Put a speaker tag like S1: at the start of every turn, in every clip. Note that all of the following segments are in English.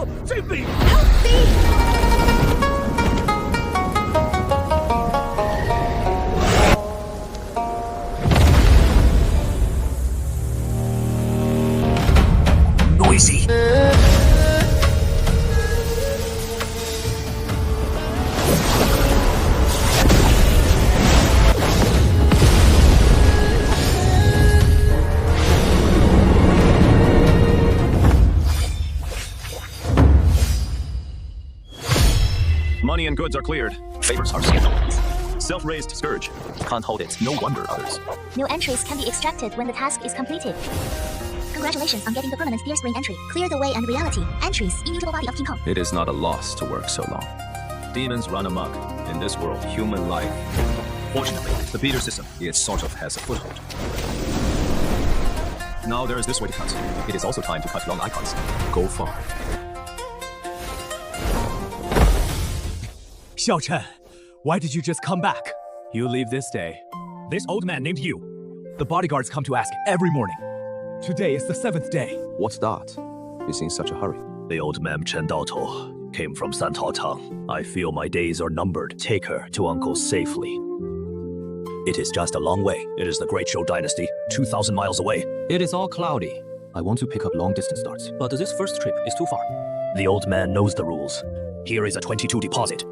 S1: Help! Save me!
S2: Help me!
S1: Noisy.
S3: Money and goods are cleared. Favors are sold. Self-raised scourge. Can't hold it. No wonder others.
S2: New entries can be extracted when the task is completed. Congratulations on getting the permanent Deer Spring entry. Clear the way and reality. Entries, immutable body of King Kong.
S3: It is not a loss to work so long. Demons run amok. In this world, human life. Fortunately, the beater system, it sort of has a foothold. Now there is this way to cut. It is also time to cut long icons. Go far.
S1: Xiao Chen, why did you just come back? You leave this day. This old man named you. The bodyguards come to ask every morning. Today is the 7th day.
S3: What's that? He's in such a hurry.
S4: The old man Chen Daotou came from Santaotang. I feel my days are numbered. Take her to uncle safely. It is just a long way. It is the Great Zhou Dynasty, 2,000 miles away.
S5: It is all cloudy. I want to pick up long-distance darts, but this first trip is too far.
S4: The old man knows the rules. Here is a 22 deposit.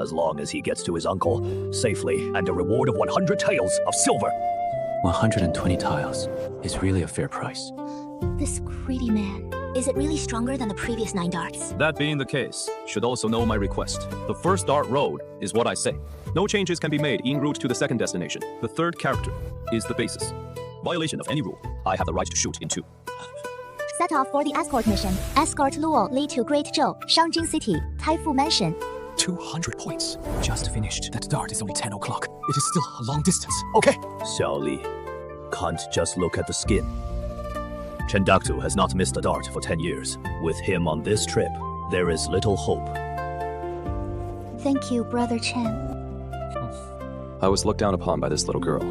S4: As long as he gets to his uncle safely, and a reward of 100 taels of silver.
S5: 120 tiles is really a fair price.
S2: This greedy man. Is it really stronger than the previous 9 darts?
S3: That being the case, should also know my request. The first dart road is what I say. No changes can be made en route to the second destination. The third character is the basis. Violation of any rule, I have the right to shoot in 2.
S2: Set off for the escort mission. Escort Luo lead to Great Zhou, Shangjing City, Taifu Mansion.
S1: 200 points. Just finished. That dart is only 10 o'clock. It is still a long distance. Okay.
S4: Xiao Li, can't just look at the skin. Chen Daotou has not missed a dart for 10 years. With him on this trip, there is little hope.
S2: Thank you, Brother Chen.
S3: I was looked down upon by this little girl.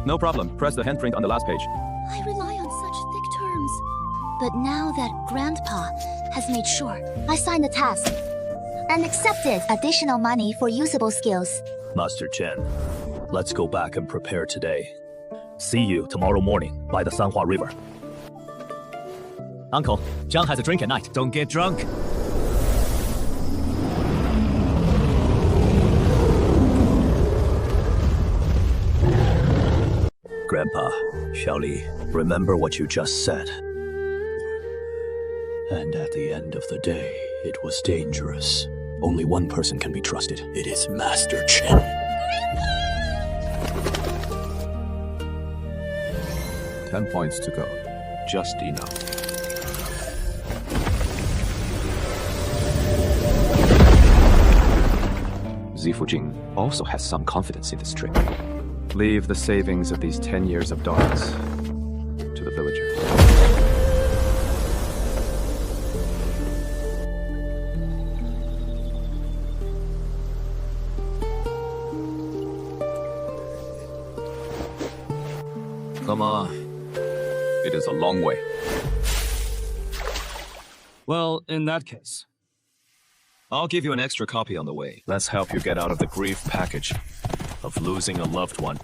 S3: No problem. Press the handprint on the last page.
S2: I rely on such thick terms. But now that Grandpa has made sure, I signed the task and accepted additional money for usable skills.
S4: Master Chen, let's go back and prepare today. See you tomorrow morning by the Sanhua River.
S1: Uncle, Zhang has a drink at night. Don't get drunk.
S4: Grandpa, Xiao Li, remember what you just said. And at the end of the day, it was dangerous. Only one person can be trusted. It is Master Chen.
S3: 10 points to go. Just enough. Zifu Jing also has some confidence in this trip. Leave the savings of these 10 years of darts to the villagers. Come on. It is a long way.
S5: Well, in that case,
S3: I'll give you an extra copy on the way. Let's help you get out of the grief package of losing a loved one.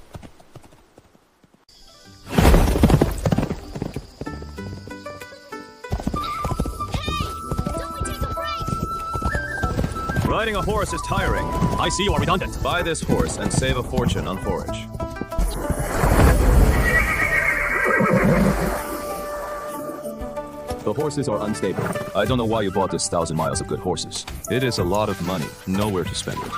S3: Riding a horse is tiring.
S1: I see you are redundant.
S3: Buy this horse and save a fortune on forage. The horses are unstable. I don't know why you bought this 1,000 miles of good horses. It is a lot of money, nowhere to spend it.
S2: This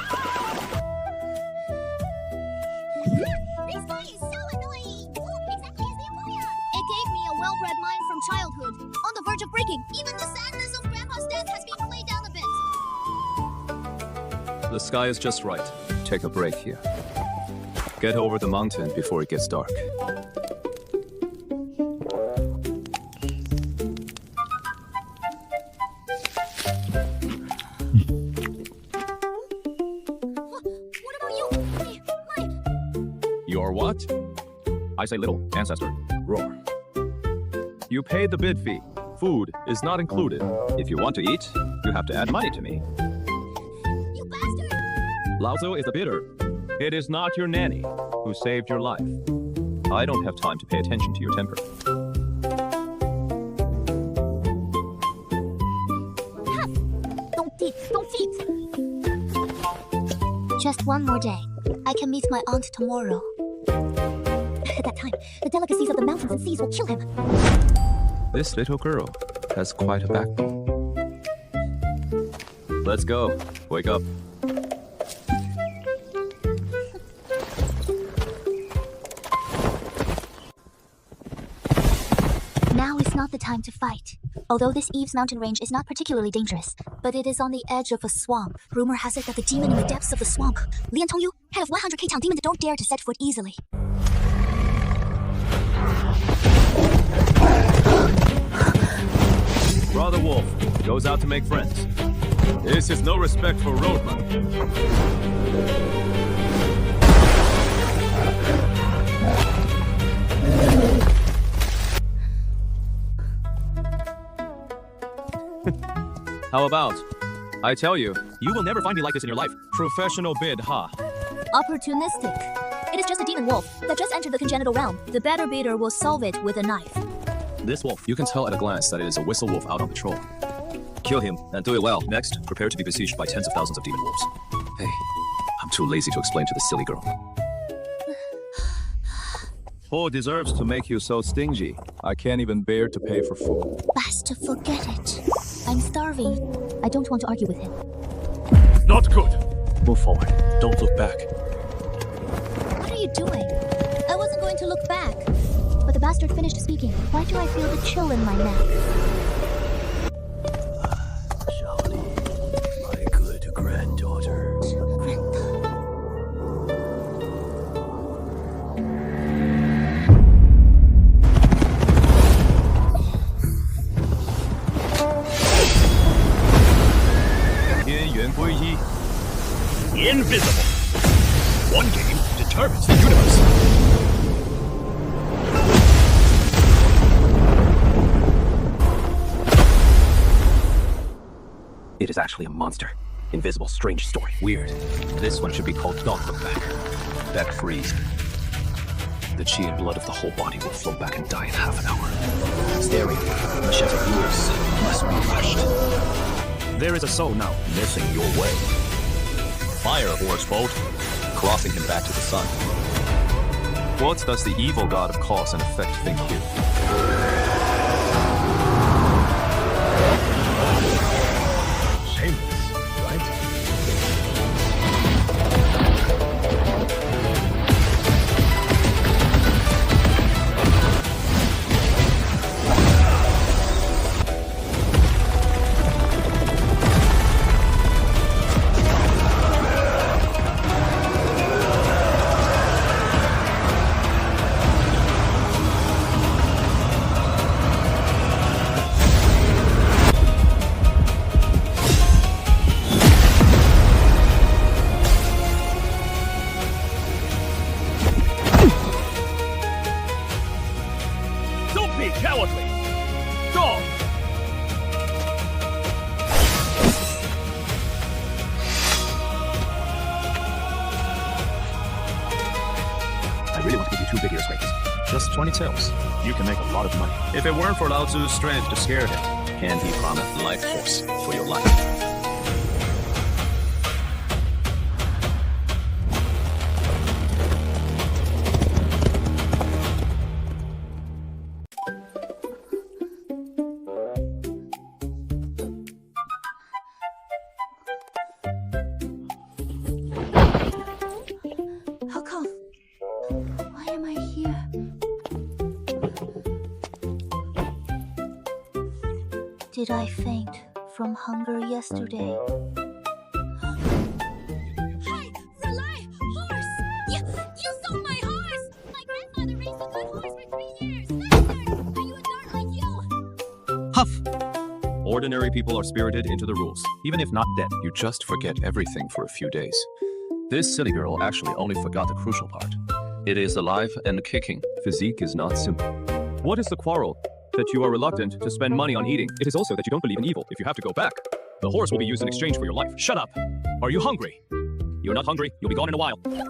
S2: guy is so annoying. Exactly as the employer. It gave me a well-bred mind from childhood. On the verge of breaking. Even the sadness of Grandpa's death has been played down a bit.
S3: The sky is just right. Take a break here. Get over the mountain before it gets dark. Your what? I say little, ancestor. Roar. You paid the bid fee. Food is not included. If you want to eat, you have to add money to me.
S2: You bastard!
S3: Lao Tzu is a bidder. It is not your nanny who saved your life. I don't have time to pay attention to your temper.
S2: Don't thief! Just one more day. I can meet my aunt tomorrow. At that time, the delicacies of the mountains and seas will kill him.
S3: This little girl has quite a backbone. Let's go. Wake up.
S2: Now is not the time to fight. Although this Eve's mountain range is not particularly dangerous, but it is on the edge of a swamp. Rumor has it that the demon in the depths of the swamp, Lian Tongyu, head of 100K town demons, don't dare to set foot easily.
S3: Brother Wolf goes out to make friends. This is no respect for roadman. How about? I tell you, you will never find me like this in your life. Professional bid, huh?
S2: Opportunistic. It is just a demon wolf that just entered the congenital realm. The better bidder will solve it with a knife.
S3: This wolf, you can tell at a glance that it is a whistle wolf out on patrol. Kill him and do it well. Next, prepare to be besieged by tens of thousands of demon wolves. Hey, I'm too lazy to explain to this silly girl. Who deserves to make you so stingy? I can't even bear to pay for food.
S2: Best to forget it. I'm starving. I don't want to argue with him.
S1: Not good.
S4: Move forward. Don't look back.
S2: What are you doing? I wasn't going to look back. But the bastard finished speaking. Why do I feel the chill in my neck?
S4: Shaoli, my good granddaughter.
S1: Invisible. One game determines the universe.
S5: It is actually a monster. Invisible, strange story. Weird. This one should be called Don't Look Back. Back freeze. The chi and blood of the whole body will flow back and die in half an hour. Staring, machete viewers must be rushed.
S1: There is a soul now.
S4: Missing your way.
S3: Fire, Horse Bolt, crossing him back to the sun. What does the evil god of cause and effect think here?
S1: Shameless, right? Cowardly! Dog!
S5: I really want to give you 2 big ears like this.
S3: Just 20 tails.
S1: You can make a lot of money.
S3: If it weren't for Lao Tzu's strength to scare him, and he promised life force for your life.
S2: How come? Why am I here? Did I faint from hunger yesterday? Hi, Rely! Horse! You stole my horse! My grandfather raised a good horse for 3 years! Bastard! Are you a dart like you?
S3: Huff! Ordinary people are spirited into the rules. Even if not dead, you just forget everything for a few days. This silly girl actually only forgot the crucial part. It is alive and kicking. Physique is not simple. What is the quarrel? that you are reluctant to spend money on eating. It is also that you don't believe in evil. If you have to go back, the horse will be used in exchange for your life.
S1: Shut up. Are you hungry?
S3: You're not hungry. You'll be gone in a while.
S2: Wait!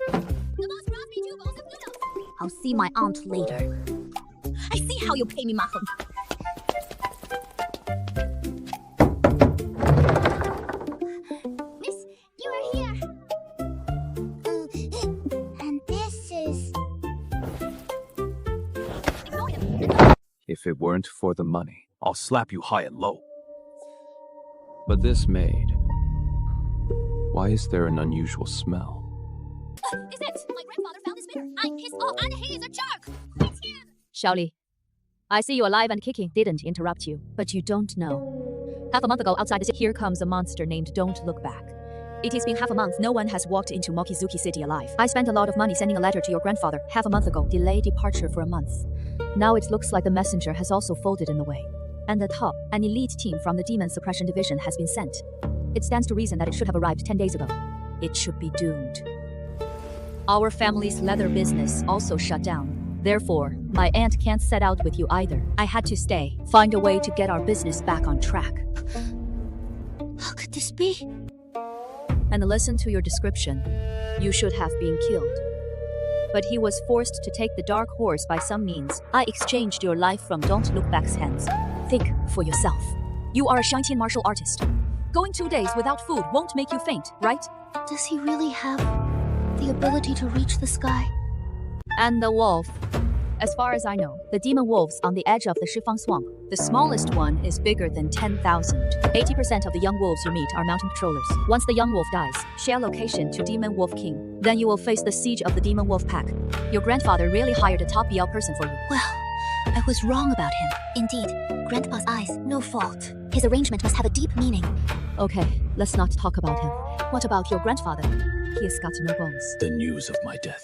S2: The boss brought me 2 bowls of noodles. I'll see my aunt later. I see how you pay me, Mahon. Miss, you are here. And this is... Ignore him.
S3: If it weren't for the money, I'll slap you high and low. But this maid, why is there an unusual smell?
S2: Is it? My grandfather found this mirror. I'm pissed off and he is a jerk. Quit him.
S6: Xiaoli, I see you alive and kicking. Didn't interrupt you, but you don't know. Half a month ago, outside the city, here comes a monster named Don't Look Back. It has been half a month. No one has walked into Mokizuki City alive. I spent a lot of money sending a letter to your grandfather half a month ago. Delay departure for a month. Now it looks like the messenger has also folded in the way. And at top, an elite team from the Demon Suppression Division has been sent. It stands to reason that it should have arrived 10 days ago. It should be doomed. Our family's leather business also shut down. Therefore, my aunt can't set out with you either. I had to stay, find a way to get our business back on track.
S2: How could this be?
S6: And listen to your description. You should have been killed. But he was forced to take the dark horse by some means. I exchanged your life from Don't Look Back's hands. Think for yourself. You are a Shantian martial artist. Going 2 days without food won't make you faint, right?
S2: Does he really have the ability to reach the sky?
S6: And the wolf. As far as I know, the demon wolves on the edge of the Shifang Swamp. The smallest one is bigger than 10,000. 80% of the young wolves you meet are mountain patrollers. Once the young wolf dies, share location to Demon Wolf King. Then you will face the siege of the Demon Wolf Pack. Your grandfather really hired a top BL person for you.
S2: Well, I was wrong about him. Indeed, Grandpa's eyes, no fault. His arrangement must have a deep meaning.
S6: Okay, let's not talk about him. What about your grandfather? He has got no bones.
S4: The news of my death.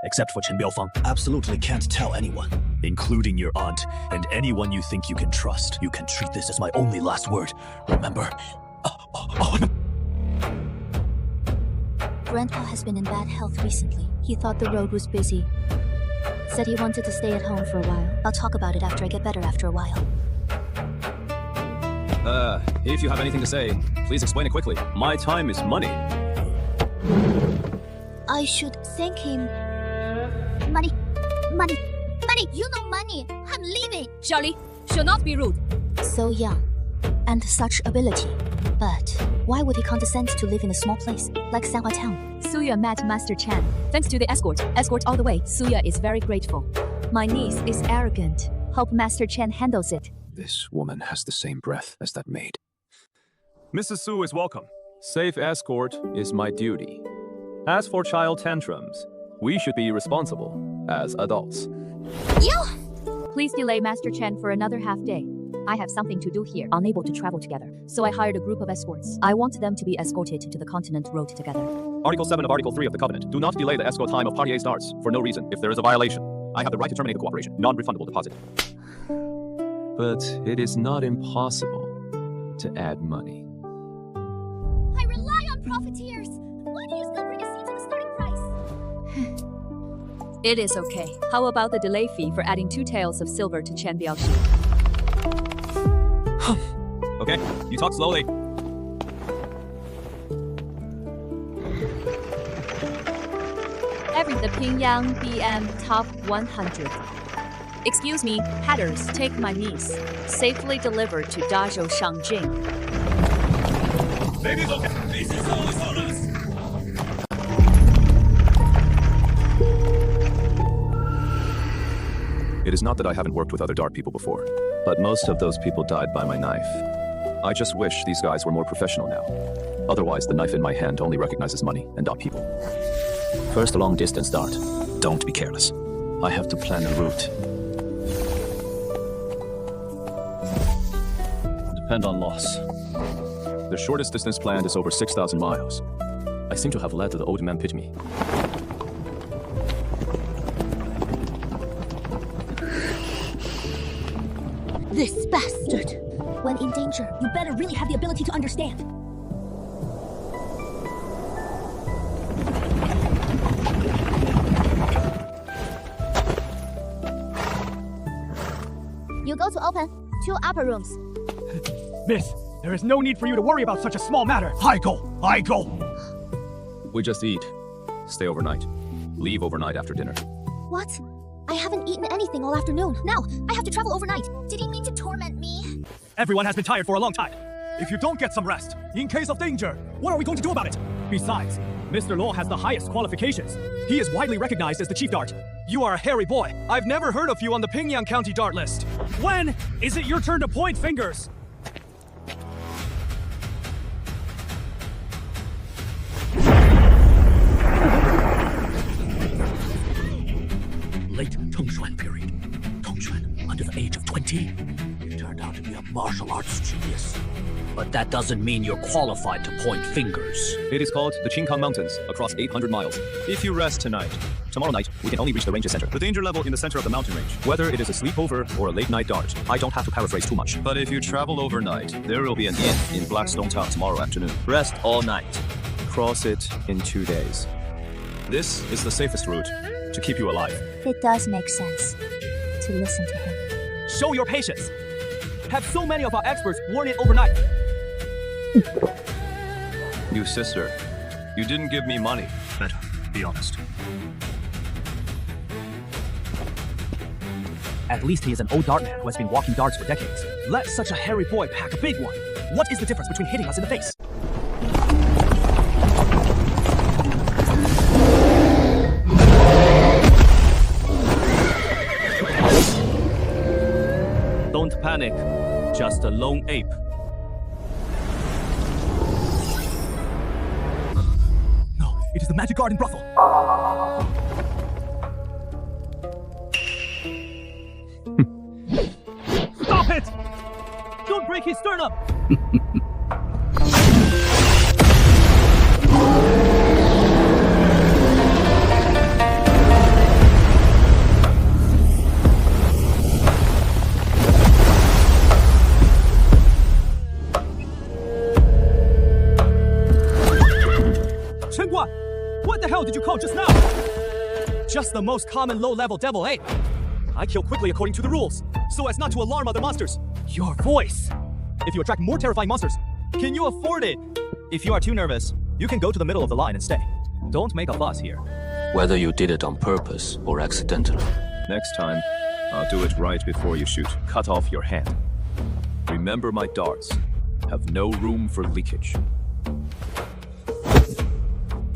S4: Except for Chen Biaofang, absolutely can't tell anyone, including your aunt and anyone you think you can trust. You can treat this as my only last word. Remember?
S2: Grandpa has been in bad health recently. He thought the road was busy. Said he wanted to stay at home for a while. I'll talk about it after I get better after a while.
S3: If you have anything to say, please explain it quickly. My time is money.
S2: I should thank him. Money. You know money. I'm leaving.
S6: Xiaoli, should not be rude.
S2: So young, and such ability. But why would he condescend to live in a small place like Sanhua Town?
S6: Suya met Master Chen. Thanks to the escort. Escort all the way. Suya is very grateful. My niece is arrogant. Hope Master Chen handles it.
S3: This woman has the same breath as that maid.
S1: Mrs. Su is welcome.
S3: Safe escort is my duty. As for child tantrums, we should be responsible as adults.
S6: Please delay Master Chen for another half day. I have something to do here, unable to travel together. So I hired a group of escorts. I want them to be escorted to the continent road together.
S3: Article 7 of Article 3 of the Covenant. Do not delay the escort time of Party A starts for no reason. If there is a violation, I have the right to terminate the cooperation. Non-refundable deposit. But it is not impossible to add money.
S2: I rely on profiteers. Why do you still bring a seat to the starting price?
S6: It is okay. How about the delay fee for adding 2 taels of silver to Chen Biaoxi?
S3: Okay, you talk slowly.
S6: The Pingyang BM Top 100. Excuse me, hatters, take my niece. Safely delivered to Dazhou Shangjing.
S1: Baby's okay. This is all us.
S3: It is not that I haven't worked with other dark people before, but most of those people died by my knife. I just wish these guys were more professional now. Otherwise, the knife in my hand only recognizes money and not people.
S4: First long-distance dart. Don't be careless.
S3: I have to plan a route. Depend on loss. The shortest distance planned is over 6,000 miles. I seem to have led to the old man Pitme.
S2: This bastard! When in danger, you better really have the ability to understand. You go to open 2 upper rooms.
S1: Miss, there is no need for you to worry about such a small matter. I go.
S3: We just eat. Stay overnight. Leave overnight after dinner.
S2: What? I haven't eaten anything all afternoon. Now, I have to travel overnight. Did he mean to torment me?
S1: Everyone has been tired for a long time. If you don't get some rest, in case of danger, what are we going to do about it? Besides, Mr. Law has the highest qualifications. He is widely recognized as the chief dart. You are a hairy boy. I've never heard of you on the Pingyang County dart list. When is it your turn to point fingers?
S4: Late Tongshuan period. Tongshuan, under the age of 20, turned out to be a martial arts genius. But that doesn't mean you're qualified to point fingers.
S3: It is called the Qingkang Mountains, across 800 miles. If you rest tonight, tomorrow night, we can only reach the range's center. The danger level in the center of the mountain range, whether it is a sleepover or a late-night dart, I don't have to paraphrase too much. But if you travel overnight, there will be an inn in Blackstone Town tomorrow afternoon. Rest all night. Cross it in 2 days. This is the safest route to keep you alive.
S2: It does make sense to listen to him.
S1: Show your patience. Have so many of our experts warn it overnight.
S3: You sister, you didn't give me money.
S4: Better, be honest.
S1: At least he is an old dartman who has been walking darts for decades. Let such a hairy boy pack a big one. What is the difference between hitting us in the face? Don't panic. Just a lone ape. No, it is the Magic Garden brothel. Stop it! Don't break his sternum! 陈冠, what the hell did you call just now? Just the most common low-level devil ape. I kill quickly according to the rules, so as not to alarm other monsters. Your voice. If you attract more terrifying monsters, can you afford it? If you are too nervous, you can go to the middle of the line and stay. Don't make a fuss here.
S5: Whether you did it on purpose or accidentally.
S3: Next time, I'll do it right before you shoot. Cut off your hand. Remember, my darts have no room for leakage.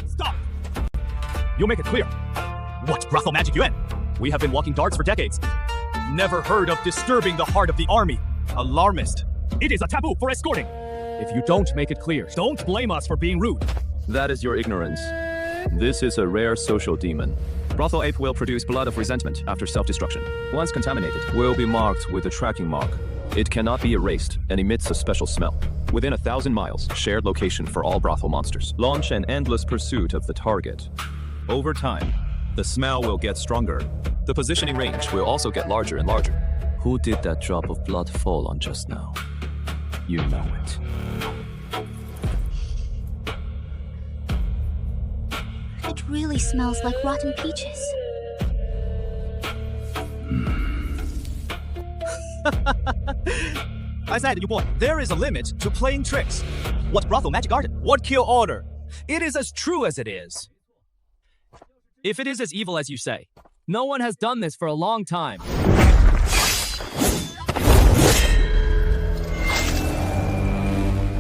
S1: Stop! You'll make it clear. What brothel magic you in? We have been walking darts for decades. Never heard of disturbing the heart of the army. Alarmist. It is a taboo for escorting. If you don't make it clear, don't blame us for being rude.
S3: That is your ignorance. This is a rare social demon. Brothel ape will produce blood of resentment after self-destruction. Once contaminated, will be marked with a tracking mark. It cannot be erased and emits a special smell. Within 1,000 miles, shared location for all brothel monsters. Launch an endless pursuit of the target. Over time, the smell will get stronger. The positioning range will also get larger and larger. Who did that drop of blood fall on just now? You know it.
S2: It really smells like rotten peaches.
S1: I said, you boy, there is a limit to playing tricks. What brothel magic garden? What kill order? It is as true as it is. If it is as evil as you say, no one has done this for a long time.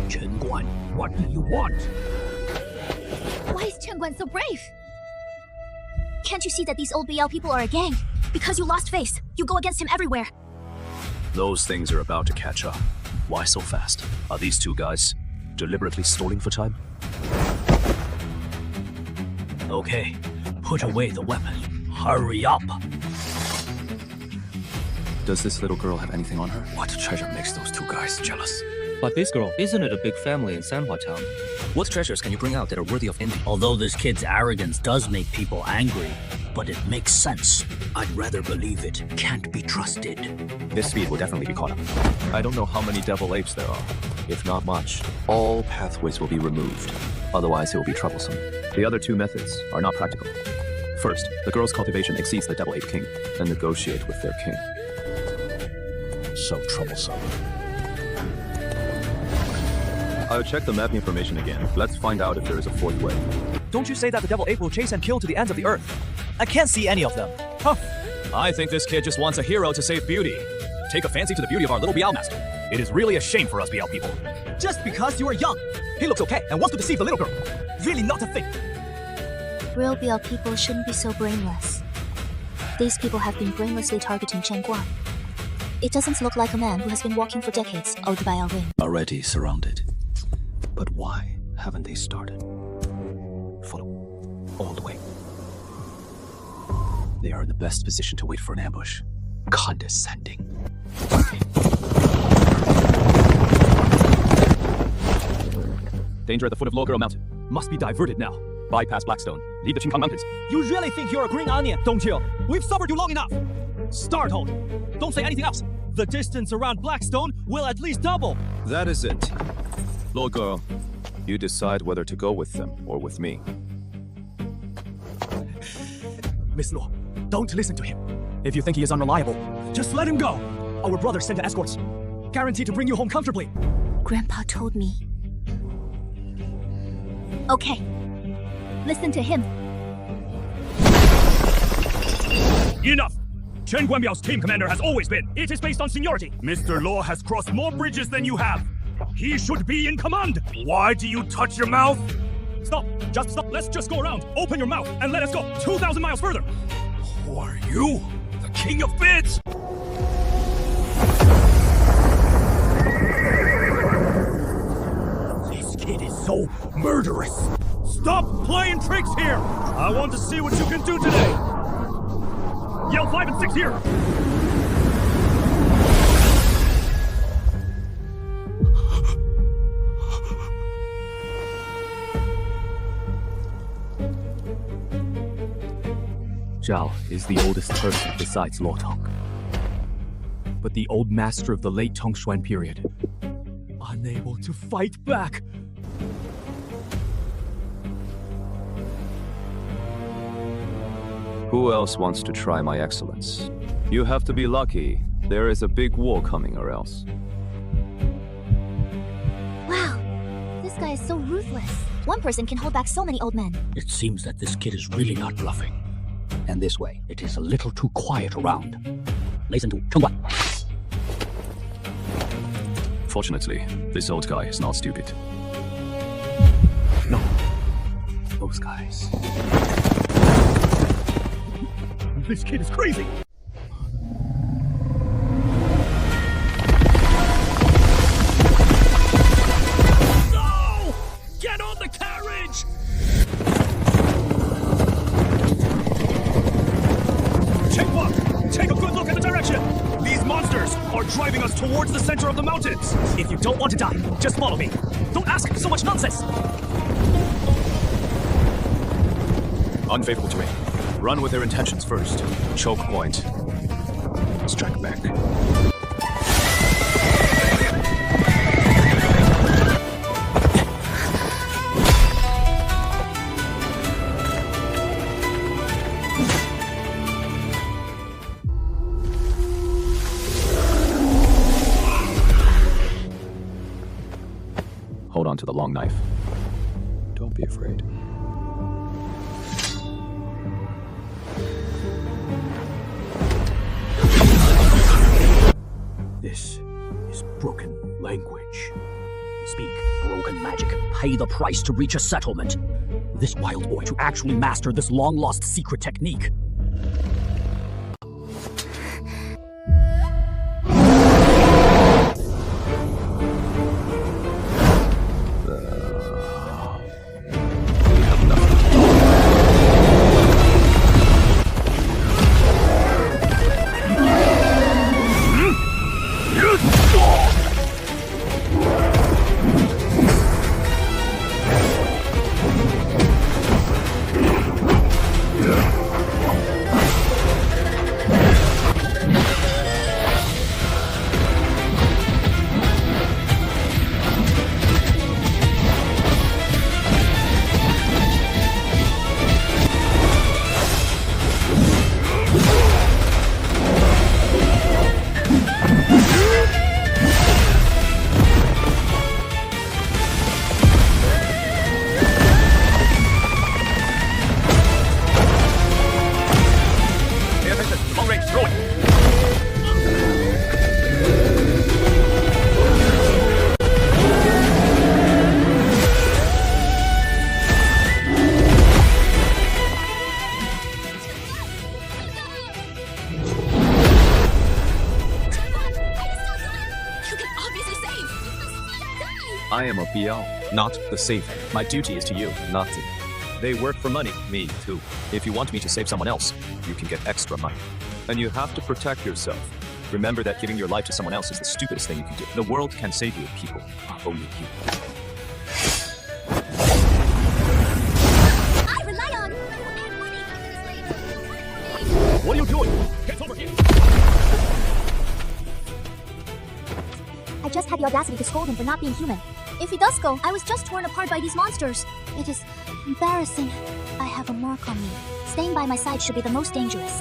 S4: Chen Guan, what do you want?
S2: Why is Chen Guan so brave? Can't you see that these old BL people are a gang? Because you lost face, you go against him everywhere.
S4: Those things are about to catch up. Why so fast? Are these two guys deliberately stalling for time? Okay, put away the weapon. Hurry up!
S3: Does this little girl have anything on her?
S4: What treasure makes those two guys jealous?
S5: But this girl, isn't it a big family in Sanhua Town? What treasures can you bring out that are worthy of envy?
S4: Although this kid's arrogance does make people angry, but it makes sense. I'd rather believe it can't be trusted.
S3: This speed will definitely be caught up. I don't know how many devil apes there are. If not much, all pathways will be removed. Otherwise, it will be troublesome. The other two methods are not practical. First, the girl's cultivation exceeds the devil ape king, and negotiate with their king.
S4: So troublesome.
S3: I'll check the map information again. Let's find out if there is a fourth way.
S1: Don't you say that the Devil 8 will chase and kill to the ends of the earth? I can't see any of them. Huh.
S3: I think this kid just wants a hero to save beauty. Take a fancy to the beauty of our little Biao master. It is really a shame for us Biao people.
S1: Just because you are young. He looks okay and wants to deceive the little girl. Really not a thing.
S2: Real BL people shouldn't be so brainless. These people have been brainlessly targeting Chen Guan. It doesn't look like a man who has been walking for decades owed the Biao ring.
S5: Already surrounded. But why haven't they started? Follow. All the way. They are in the best position to wait for an ambush. Condescending.
S3: Danger at the foot of Low Girl Mountain. Must be diverted now. Bypass Blackstone. Leave the Qingkang Mountains.
S1: You really think you're a green onion, don't you? We've suffered you long enough. Startled. Don't say anything else. The distance around Blackstone will at least double.
S3: That is it. Low Girl, you decide whether to go with them or with me.
S1: Miss Luo, don't listen to him. If you think he is unreliable, just let him go. Our brother sent the escorts. Guaranteed to bring you home comfortably.
S2: Grandpa told me. Okay. Listen to him.
S1: Enough! Chen Guanbiao's team commander has always been. It is based on seniority. Mr. Luo has crossed more bridges than you have. He should be in command. Why do you touch your mouth? Stop. Just stop. Let's just go around. Open your mouth and let us go 2,000 miles further. Who are you? The king of bids? This kid is so murderous. Stop playing tricks here. I want to see what you can do today. Yell 5 and 6 here. Zhao is the oldest person besides Luo Tong, but the old master of the late Tongshuan period, unable to fight back.
S3: Who else wants to try my excellence? You have to be lucky. There is a big war coming or else.
S2: Wow, this guy is so ruthless. One person can hold back so many old men.
S4: It seems that this kid is really not bluffing. And this way, it is a little too quiet around. Listen to Chen Guan.
S3: Fortunately, this old guy is not stupid.
S1: No, those guys. This kid is crazy. No! Get on the carriage! Take a good look at the direction! These monsters are driving us towards the center of the mountains! If you don't want to die, just follow me. Don't ask so much nonsense!
S3: Unfavorable terrain. Run with their intentions first. Choke point. Strike back. Hold on to the long knife. Don't be afraid.
S4: This is broken language. Speak broken magic. Pay the price to reach a settlement. This wild boy to actually master this long-lost secret technique.
S3: I am a BL, not the savior. My duty is to you, nothing. They work for money. Me too. If you want me to save someone else, you can get extra money. And you have to protect yourself. Remember that giving your life to someone else is the stupidest thing you can do. The world can save you, people. Only you.
S2: I rely on you and money.
S1: What are you doing? Get over here!
S2: I just had the audacity to scold him for not being human. If he does go, I was just torn apart by these monsters. It is embarrassing. I have a mark on me. Staying by my side should be the most dangerous.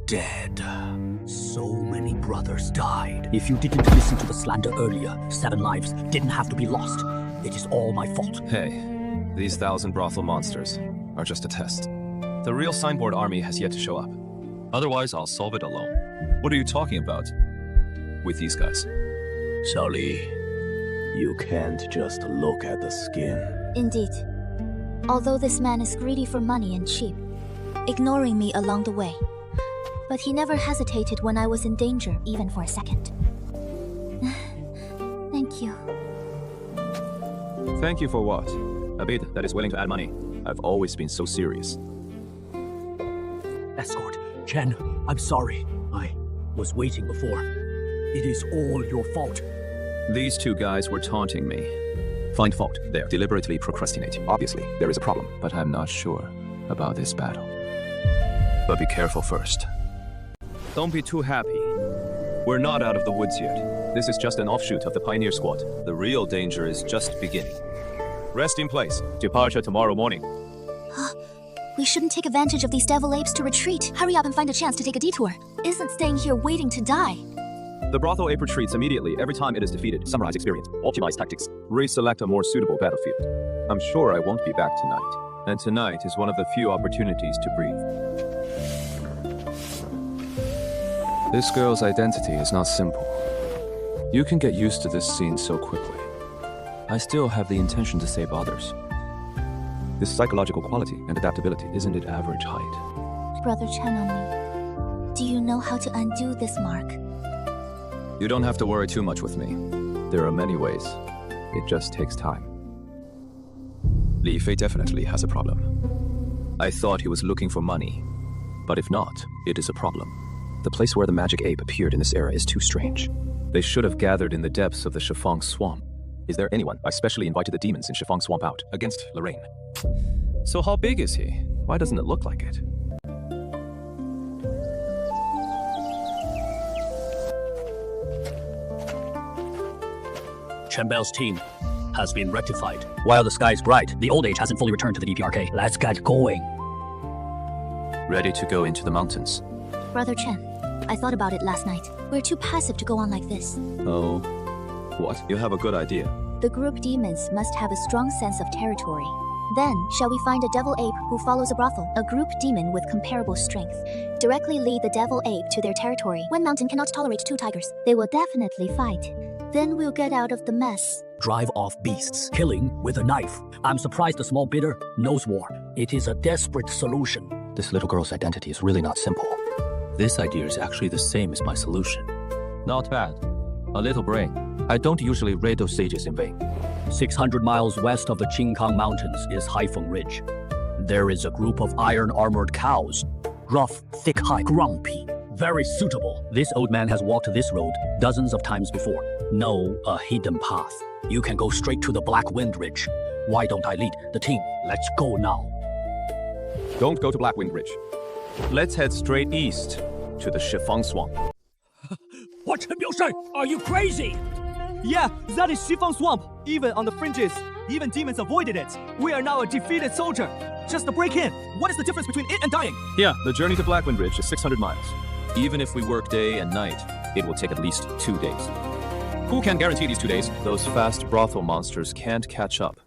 S4: Dead. So many brothers died. If you didn't listen to the slander earlier, 7 lives didn't have to be lost. It is all my fault.
S3: Hey, these 1,000 brothel monsters are just a test. The real signboard army has yet to show up. Otherwise, I'll solve it alone. What are you talking about? With these guys?
S4: Sully, you can't just look at the skin.
S2: Indeed. Although this man is greedy for money and cheap, ignoring me along the way. But he never hesitated when I was in danger, even for a second. Thank you.
S3: Thank you for what? A bid that is willing to add money. I've always been so serious.
S4: Escort, Chen, I'm sorry. I was waiting before. It is all your fault.
S3: These 2 guys were taunting me. Find fault. They're deliberately procrastinating. Obviously, there is a problem, but I'm not sure about this battle. But be careful first. Don't be too happy. We're not out of the woods yet. This is just an offshoot of the Pioneer Squad. The real danger is just beginning. Rest in place. Departure tomorrow morning.
S2: We shouldn't take advantage of these devil apes to retreat. Hurry up and find a chance to take a detour. Isn't staying here waiting to die.
S3: The brothel ape retreats immediately every time it is defeated. Summarize experience. Optimize tactics. Reselect a more suitable battlefield. I'm sure I won't be back tonight. And tonight is one of the few opportunities to breathe. This girl's identity is not simple. You can get used to this scene so quickly. I still have the intention to save others. This psychological quality and adaptability isn't at average height.
S2: Brother Chen on me. Do you know how to undo this mark?
S3: You don't have to worry too much with me. There are many ways. It just takes time. Li Fei definitely has a problem. I thought he was looking for money. But if not, it is a problem. The place where the magic ape appeared in this era is too strange. They should have gathered in the depths of the Shifang Swamp. Is there anyone? I specially invited the demons in Shifang Swamp out against Lorraine. So how big is he? Why doesn't it look like it?
S4: Chen Bell's team has been rectified. While the sky is bright, the old age hasn't fully returned to the DPRK. Let's get going.
S3: Ready to go into the mountains.
S2: Brother Chen, I thought about it last night. We're too passive to go on like this.
S3: Oh, what? You have a good idea.
S2: The group demons must have a strong sense of territory. Then, shall we find a devil ape who follows a brothel? A group demon with comparable strength. Directly lead the devil ape to their territory. One mountain cannot tolerate 2 tigers. They will definitely fight. Then we'll get out of the mess.
S4: Drive off beasts. Killing with a knife. I'm surprised the small bidder knows war. It is a desperate solution.
S5: This little girl's identity is really not simple. This idea is actually the same as my solution. Not bad. A little brain. I don't usually raid those sages in vain.
S4: 600 miles west of the Qingkang Mountains is Haifeng Ridge. There is a group of iron-armored cows. Rough, thick-hide, grumpy. Very suitable. This old man has walked this road dozens of times before. Know a hidden path. You can go straight to the Black Wind Ridge. Why don't I lead the team? Let's go now.
S3: Don't go to Black Wind Ridge. Let's head straight east to the Shifang Swamp.
S4: What, Chen Biaoshan? Are you crazy?
S1: Yeah, that is Xifang Swamp. Even on the fringes, even demons avoided it. We are now a defeated soldier. Just to break in. What is the difference between it and dying?
S3: Yeah, the journey to Blackwind Ridge is 600 miles. Even if we work day and night, it will take at least 2 days. Who can guarantee these 2 days? Those fast brothel monsters can't catch up.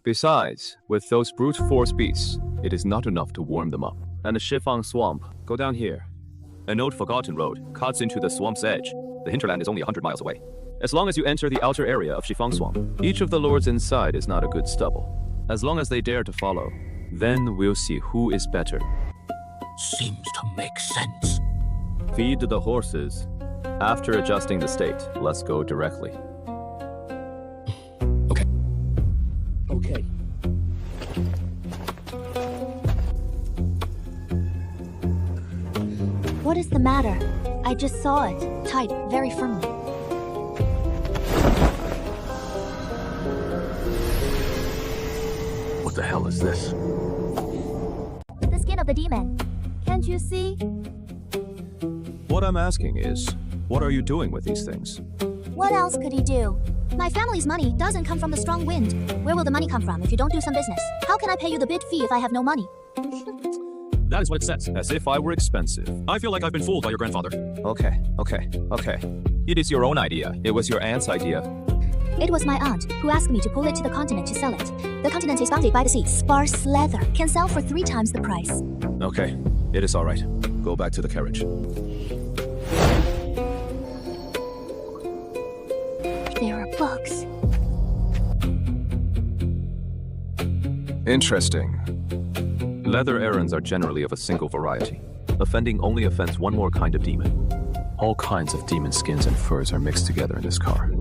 S3: Besides, with those brute force beasts, it is not enough to warm them up. And the Xifang Swamp, go down here. An old forgotten road cuts into the swamp's edge. The hinterland is only 100 miles away. As long as you enter the outer area of Xifang Swamp, each of the lords inside is not a good stubble. As long as they dare to follow, then we'll see who is better.
S4: Seems to make sense.
S3: Feed the horses. After adjusting the state, let's go directly.
S4: Okay.
S2: What is the matter? I just saw it, tied very firmly.
S4: What the hell is this?
S2: The skin of the demon. Can't you see?
S3: What I'm asking is, what are you doing with these things?
S2: What else could he do? My family's money doesn't come from the strong wind. Where will the money come from if you don't do some business? How can I pay you the bid fee if I have no money?
S3: That is what it says. As if I were expensive. I feel like I've been fooled by your grandfather. Okay. It is your own idea. It was your aunt's idea.
S2: It was my aunt who asked me to pull it to the continent to sell it. The continent is bounded by the sea. Sparse leather can sell for 3 times the price.
S3: Okay, it is all right. Go back to the carriage.
S2: There are books.
S3: Interesting. Leather errands are generally of a single variety. Offending only offends one more kind of demon. All kinds of demon skins and furs are mixed together in this car.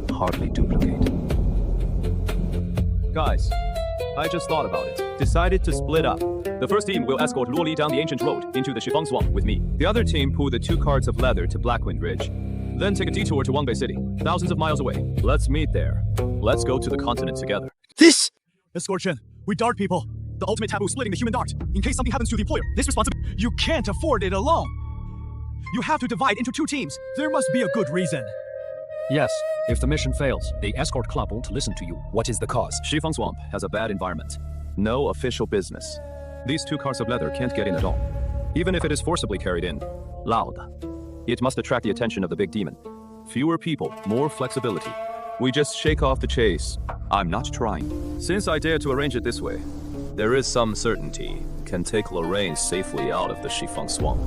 S3: Hardly duplicate. Guys, I just thought about it. Decided to split up. The first team will escort Luoli down the ancient road into the Xifang Swamp with me. The other team pull the 2 carts of leather to Blackwind Ridge. Then take a detour to Wangbei City, thousands of miles away. Let's meet there. Let's go to the continent together.
S1: This! Escort, we dart people. The ultimate taboo splitting the human dart. In case something happens to the employer, this responsibility. You can't afford it alone. You have to divide into 2 teams. There must be a good reason.
S5: Yes, if the mission fails, the Escort Club won't listen to you. What is the cause?
S3: Xifang Swamp has a bad environment. No official business. These 2 cars of leather can't get in at all. Even if it is forcibly carried in, loud. It must attract the attention of the big demon. Fewer people, more flexibility. We just shake off the chase. I'm not trying. Since I dare to arrange it this way, there is some certainty can take Lorraine safely out of the Xifang Swamp.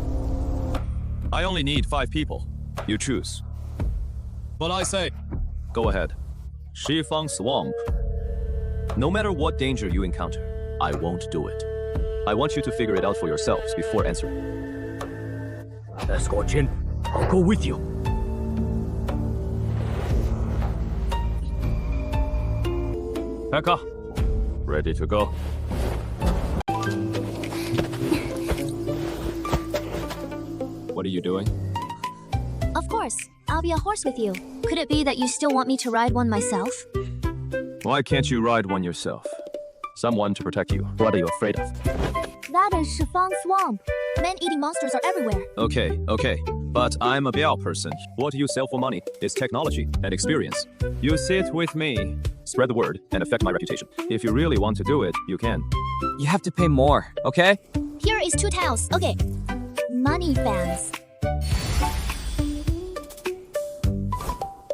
S3: I only need 5 people. You choose. But I say, go ahead. Xifang Swamp. No matter what danger you encounter, I won't do it. I want you to figure it out for yourselves before answering.
S4: Escort Jin, I'll go with you.
S3: Pekka, ready to go? What are you doing?
S2: Of course, I'll be a horse with you. Could it be that you still want me to ride one myself?
S3: Why can't you ride one yourself? Someone to protect you. What are you afraid of?
S2: That is Xifang Swamp. Men-eating monsters are everywhere.
S3: Okay. But I'm a Biao person. What you sell for money is technology and experience. You sit with me, spread the word, and affect my reputation. If you really want to do it, you can.
S7: You have to pay more, okay?
S2: Here is 2 taels. Okay. Money fans.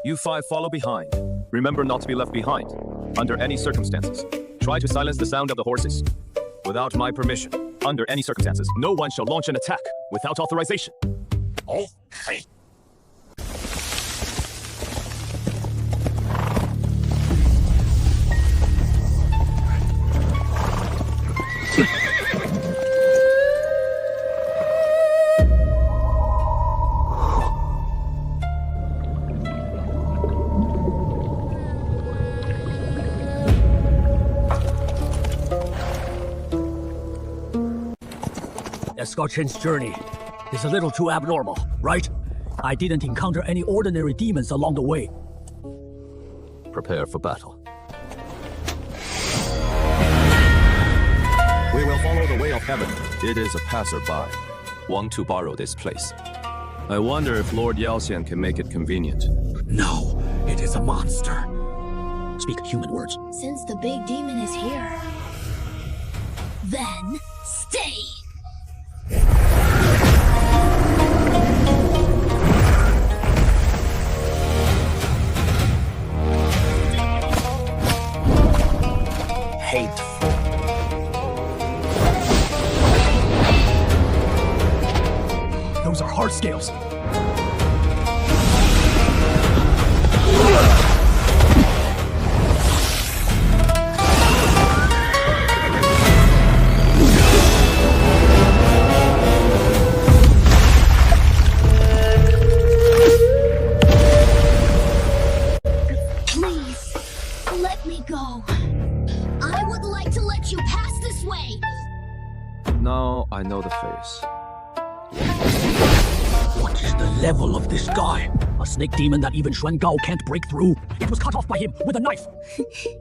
S3: You 5 follow behind. Remember not to be left behind, under any circumstances. Try to silence the sound of the horses. Without my permission, under any circumstances, no one shall launch an attack without authorization.
S4: Oh, hey. Escort Chen's journey is a little too abnormal, right? I didn't encounter any ordinary demons along the way.
S3: Prepare for battle.
S4: We will follow the way of heaven.
S3: It is a passerby. Want to borrow this place. I wonder if Lord Yaoxian can make it convenient.
S4: No, it is a monster. Speak human words.
S2: Since the big demon is here, then stay!
S4: Hateful.
S1: Those are hard scales.
S2: Please, let me go. I would like to let you pass this way.
S3: Now I know the face.
S4: What is the level of this guy? A snake demon that even Xuan Gao can't break through. It was cut off by him with a knife.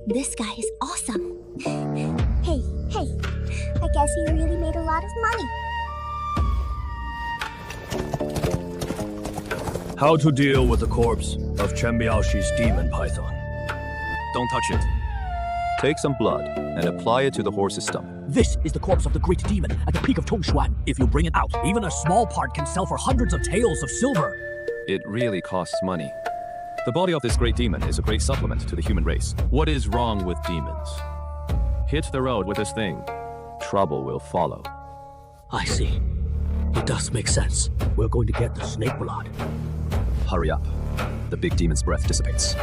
S2: This guy is awesome. Hey, I guess he really made a lot of money.
S4: How to deal with the corpse of Chen Biaoxi's demon python?
S3: Don't touch it. Take some blood and apply it to the horse's stomach.
S4: This is the corpse of the great demon at the peak of Tongshuan. If you bring it out, even a small part can sell for hundreds of taels of silver.
S3: It really costs money. The body of this great demon is a great supplement to the human race. What is wrong with demons? Hit the road with this thing. Trouble will follow.
S4: I see. It does make sense. We're going to get the snake blood.
S3: Hurry up. The big demon's breath dissipates.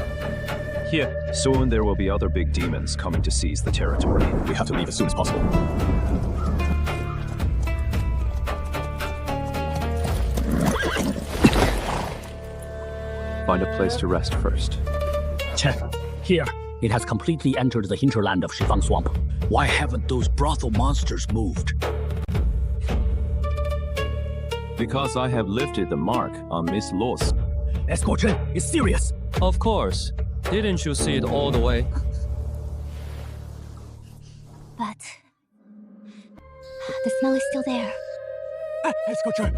S1: Here.
S3: Soon there will be other big demons coming to seize the territory.
S1: We have to leave as soon as possible.
S3: Find a place to rest first.
S4: Check. Here. It has completely entered the hinterland of Shifang Swamp. Why haven't those brothel monsters moved?
S3: Because I have lifted the mark on Miss Lo's.
S4: Escort is serious.
S7: Of course. Didn't you see it all the way?
S2: But the smell is still there.
S1: Escort,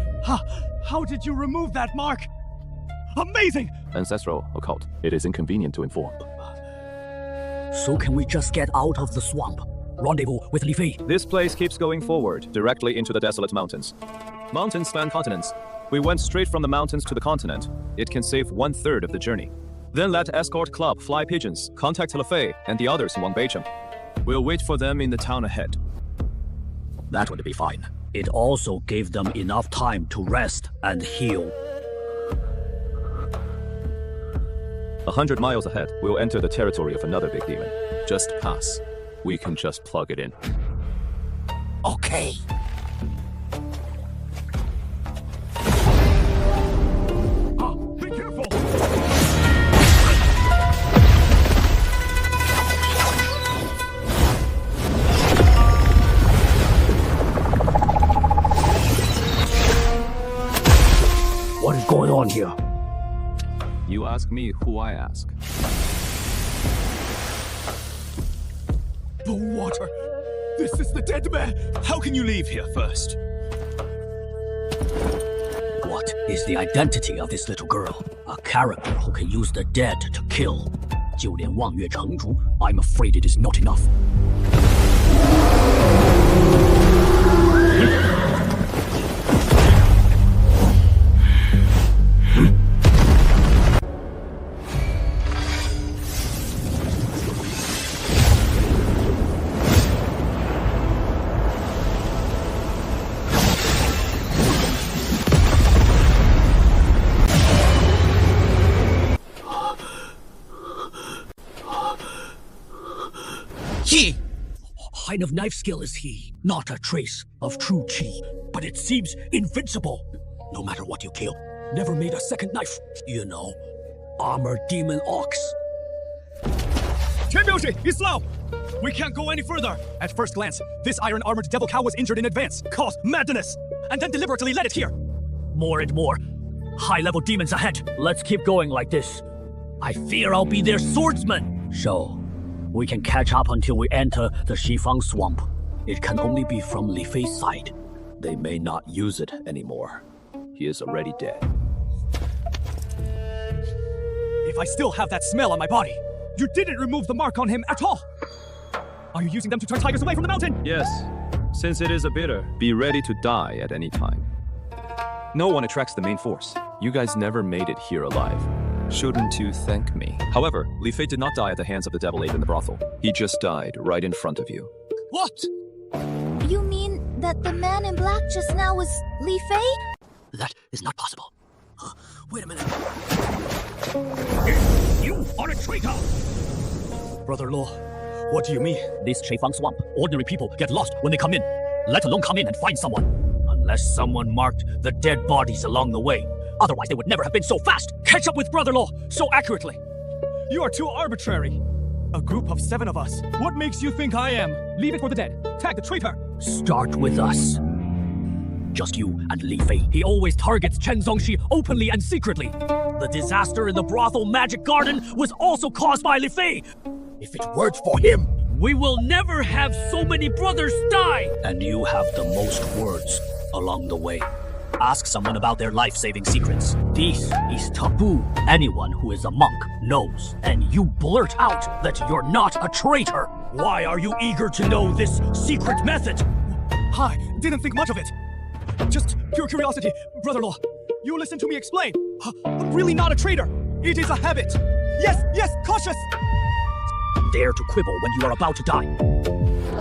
S1: how did you remove that mark? Amazing!
S3: Ancestral occult. It is inconvenient to inform.
S4: So can we just get out of the swamp? Rendezvous with Li Fei.
S3: This place keeps going forward, directly into the desolate mountains. Mountains span continents. We went straight from the mountains to the continent. It can save 1/3 of the journey. Then let Escort Club fly pigeons, contact Li Fei and the others in Wang Beicheng. We'll wait for them in the town ahead.
S4: That would be fine. It also gave them enough time to rest and heal.
S3: 100 miles ahead, we'll enter the territory of another big demon. Just pass. We can just plug it in.
S4: Okay.
S1: Be careful!
S4: What is going on here?
S3: You ask me who I ask.
S1: The water! This is the dead man! How can you leave here first?
S4: What is the identity of this little girl? A character who can use the dead to kill. 就连望月成竹, I'm afraid it is not enough. What kind of knife skill is he? Not a trace of true qi, but it seems invincible. No matter what you kill, never made a second knife. You know, armored demon ox.
S1: Chen Biaoxi, he's slow! We can't go any further! At first glance, this iron-armored devil cow was injured in advance, caused madness, and then deliberately led it here!
S4: More and more. High-level demons ahead. Let's keep going like this. I fear I'll be their swordsman. So, we can catch up until we enter the Shifang Swamp. It can only be from Li Fei's side.
S3: They may not use it anymore.
S4: He is already dead.
S1: If I still have that smell on my body, you didn't remove the mark on him at all. Are you using them to turn tigers away from the mountain?
S3: Yes, since it is a bitter, be ready to die at any time. No one attracts the main force. You guys never made it here alive. Shouldn't you thank me? However, Li Fei did not die at the hands of the devil ape in the brothel. He just died right in front of you.
S1: What?
S2: You mean that the man in black just now was Li Fei?
S4: That is not possible. Wait a minute.
S1: You are a traitor! Brother Law, what do you mean?
S4: This Cheifang swamp, ordinary people get lost when they come in, let alone come in and find someone. Unless someone marked the dead bodies along the way. Otherwise, they would never have been so fast.
S1: Catch up with Brother Law so accurately. You are too arbitrary. A group of 7 of us. What makes you think I am? Leave it for the dead. Tag the traitor.
S4: Start with us. Just you and Li Fei.
S1: He always targets Chen Zongxi openly and secretly. The disaster in the brothel magic garden was also caused by Li Fei.
S4: If it weren't for him,
S1: we will never have so many brothers die.
S4: and you have the most words along the way. Ask someone about their life-saving secrets. This is taboo. Anyone who is a monk knows. And you blurt out that you're not a traitor.
S1: Why are you eager to know this secret method? I didn't think much of it. Just pure curiosity. Brother Law, you listen to me explain. I'm really not a traitor. It is a habit. Yes, cautious.
S4: Dare to quibble when you are about to die.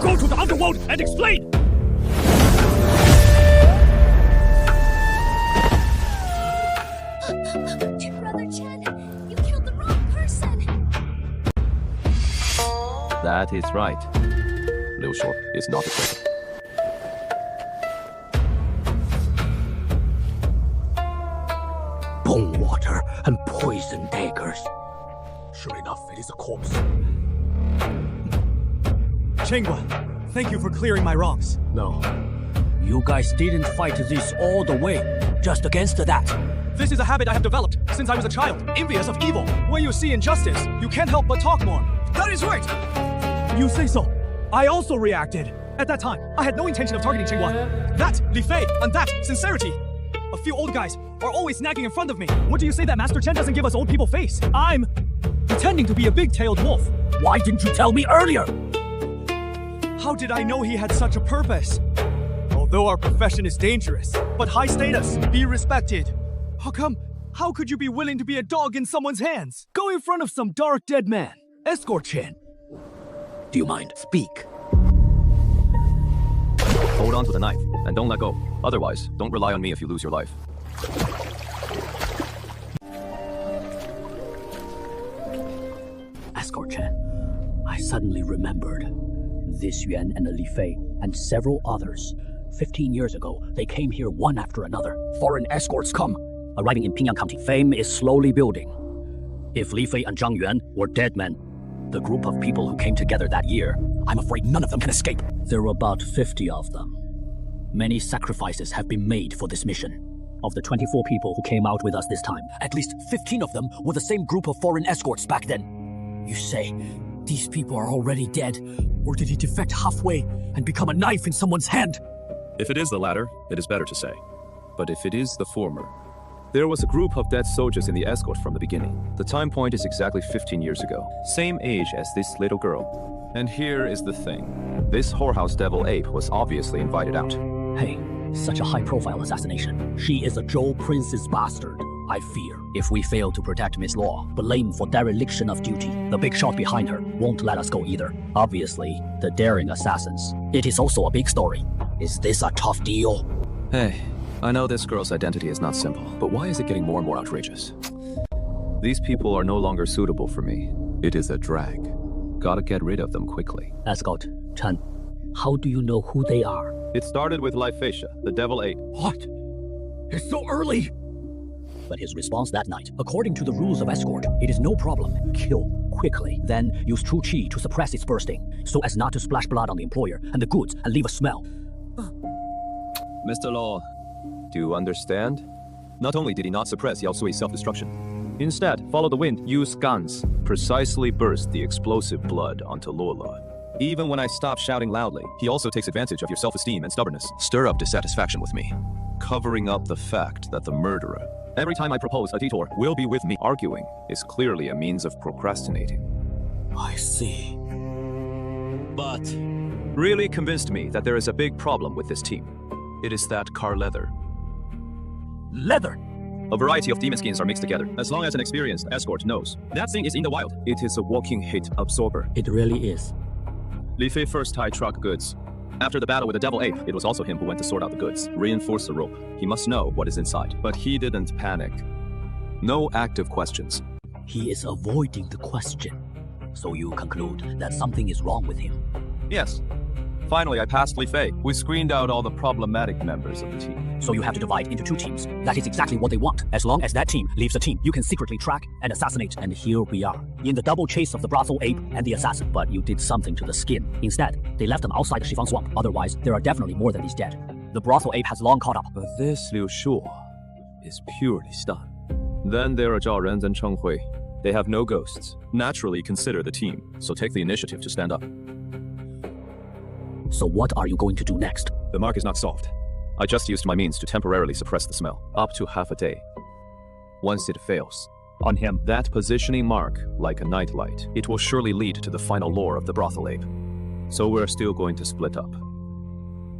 S1: Go to the underworld and explain.
S2: Brother Chen, you killed the wrong person.
S3: That is right. Liu Shuo is not a traitor.
S4: Bone water and poison daggers. Sure enough, it is a corpse.
S1: Chengguan, thank you for clearing my wrongs.
S4: No. You guys didn't fight this all the way, just against that.
S1: This is a habit I have developed since I was a child, envious of evil. When you see injustice, you can't help but talk more. That is right! You say so. I also reacted. At that time, I had no intention of targeting Chengguan. That, Li Fei, and that, sincerity. A few old guys are always snagging in front of me. What do you say that Master Chen doesn't give us old people face? I'm pretending to be a big-tailed wolf.
S4: Why didn't you tell me earlier?
S1: How did I know he had such a purpose? Although our profession is dangerous, but high status, be respected. How could you be willing to be a dog in someone's hands? Go in front of some dark dead man. Escort Chen.
S4: Do you mind?
S1: Speak.
S3: Hold on to the knife and don't let go. Otherwise, don't rely on me if you lose your life.
S4: Escort Chen, I suddenly remembered. This Yuan and Li Fei and several others. 15 years ago, they came here one after another. Foreign escorts come. Arriving in Pingyang County, fame is slowly building. If Li Fei and Zhang Yuan were dead men, the group of people who came together that year, I'm afraid none of them can escape. There were about 50 of them. Many sacrifices have been made for this mission. Of the 24 people who came out with us this time, at least 15 of them were the same group of foreign escorts back then. You say, these people are already dead? Or did he defect halfway and become a knife in someone's hand?
S3: If it is the latter, it is better to say. But if it is the former, there was a group of dead soldiers in the escort from the beginning. The time point is exactly 15 years ago. Same age as this little girl. And here is the thing. This whorehouse devil ape was obviously invited out.
S4: Hey, such a high-profile assassination. She is a Zhou prince's bastard. I fear, if we fail to protect Miss Law, blamed for dereliction of duty, the big shot behind her won't let us go either. Obviously, the daring assassins. It is also a big story. Is this a tough deal?
S3: Hey, I know this girl's identity is not simple, but why is it getting more and more outrageous? These people are no longer suitable for me. It is a drag. Gotta get rid of them quickly.
S4: Escort, Chen, how do you know who they are?
S3: It started with Lyphasia, the devil ape.
S4: What? It's so early! But his response that night, according to the rules of Escort, it is no problem. Kill quickly, then use true chi to suppress its bursting, so as not to splash blood on the employer and the goods and leave a smell.
S3: Mr. Law, do you understand? Not only did he not suppress Yao Sui's self-destruction, instead, follow the wind, use guns, precisely burst the explosive blood onto Lola. Even when I stop shouting loudly, he also takes advantage of your self-esteem and stubbornness. Stir up dissatisfaction with me, covering up the fact that the murderer, every time I propose a detour, will be with me. Arguing is clearly a means of procrastinating.
S4: I see.
S3: But really convinced me that there is a big problem with this team. It is that car leather.
S4: Leather!
S3: A variety of demon skins are mixed together. As long as an experienced escort knows that thing is in the wild, it is a walking hate absorber.
S4: It really is.
S3: Li Fei first tied truck goods. After the battle with the devil ape, it was also him who went to sort out the goods, reinforce the rope. He must know what is inside. But he didn't panic. No active questions.
S4: He is avoiding the question. So you conclude that something is wrong with him.
S3: Yes. Finally, I passed Li Fei. We screened out all the problematic members of the team.
S4: So you have to divide into two teams. That is exactly what they want. As long as that team leaves the team, you can secretly track and assassinate. And here we are, in the double chase of the brothel ape and the assassin. But you did something to the skin. Instead, they left them outside the Shifang swamp. Otherwise, there are definitely more than these dead. The brothel ape has long caught up.
S3: But this Liu Shuo is purely stunned. Then there are Zhao Ren and Cheng Hui. They have no ghosts. Naturally consider the team, so take the initiative to stand up.
S4: So what are you going to do next?
S3: The mark is not solved. I just used my means to temporarily suppress the smell, up to half a day. Once it fails, on him, that positioning mark, like a nightlight, it will surely lead to the final lure of the brothel ape. So we're still going to split up.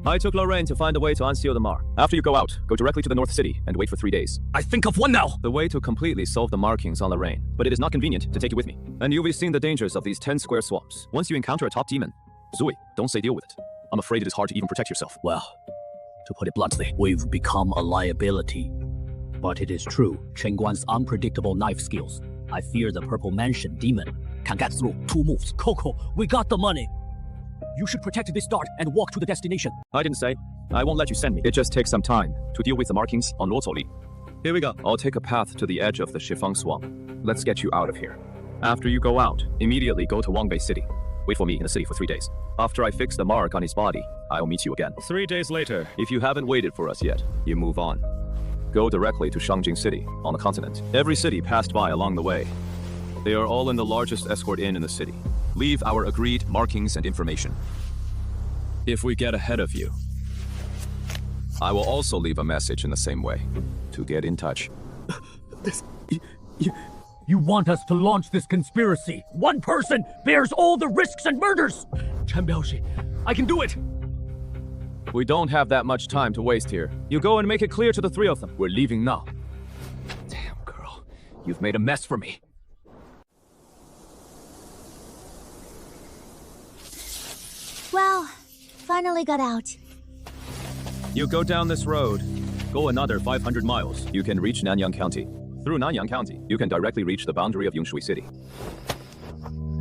S3: I took Lorraine to find a way to unseal the mark. After you go out, go directly to the North City and wait for 3 days.
S4: I think of one now!
S3: The way to completely solve the markings on Lorraine, but it is not convenient to take you with me. And you'll be seeing the dangers of these 10 square swamps. Once you encounter a top demon, Zui, don't say deal with it. I'm afraid it is hard to even protect yourself.
S4: Well, to put it bluntly, we've become a liability. But it is true, Chen Guan's unpredictable knife skills. I fear the Purple Mansion demon can get through 2 moves. Coco, we got the money! You should protect this dart and walk to the destination.
S3: I didn't say. I won't let you send me. It just takes some time to deal with the markings on Luozoli. Here we go. I'll take a path to the edge of the Shifang swamp. Let's get you out of here. After you go out, immediately go to Wangbei City. Wait for me in the city for 3 days. After I fix the mark on his body, I'll meet you again.
S1: 3 days later.
S3: If you haven't waited for us yet, you move on. Go directly to Shangjing City, on the continent. Every city passed by along the way. They are all in the largest escort inn in the city. Leave our agreed markings and information. If we get ahead of you, I will also leave a message in the same way, to get in touch.
S4: You want us to launch this conspiracy? One person bears all the risks and murders! Chen Biaoshi, I can do it!
S3: We don't have that much time to waste here. You go and make it clear to the 3 of them. We're leaving now.
S5: Damn, girl. You've made a mess for me.
S2: Well, finally got out.
S3: You go down this road, go another 500 miles. You can reach Nanyang County. Through Nanyang County, you can directly reach the boundary of Yongshui City.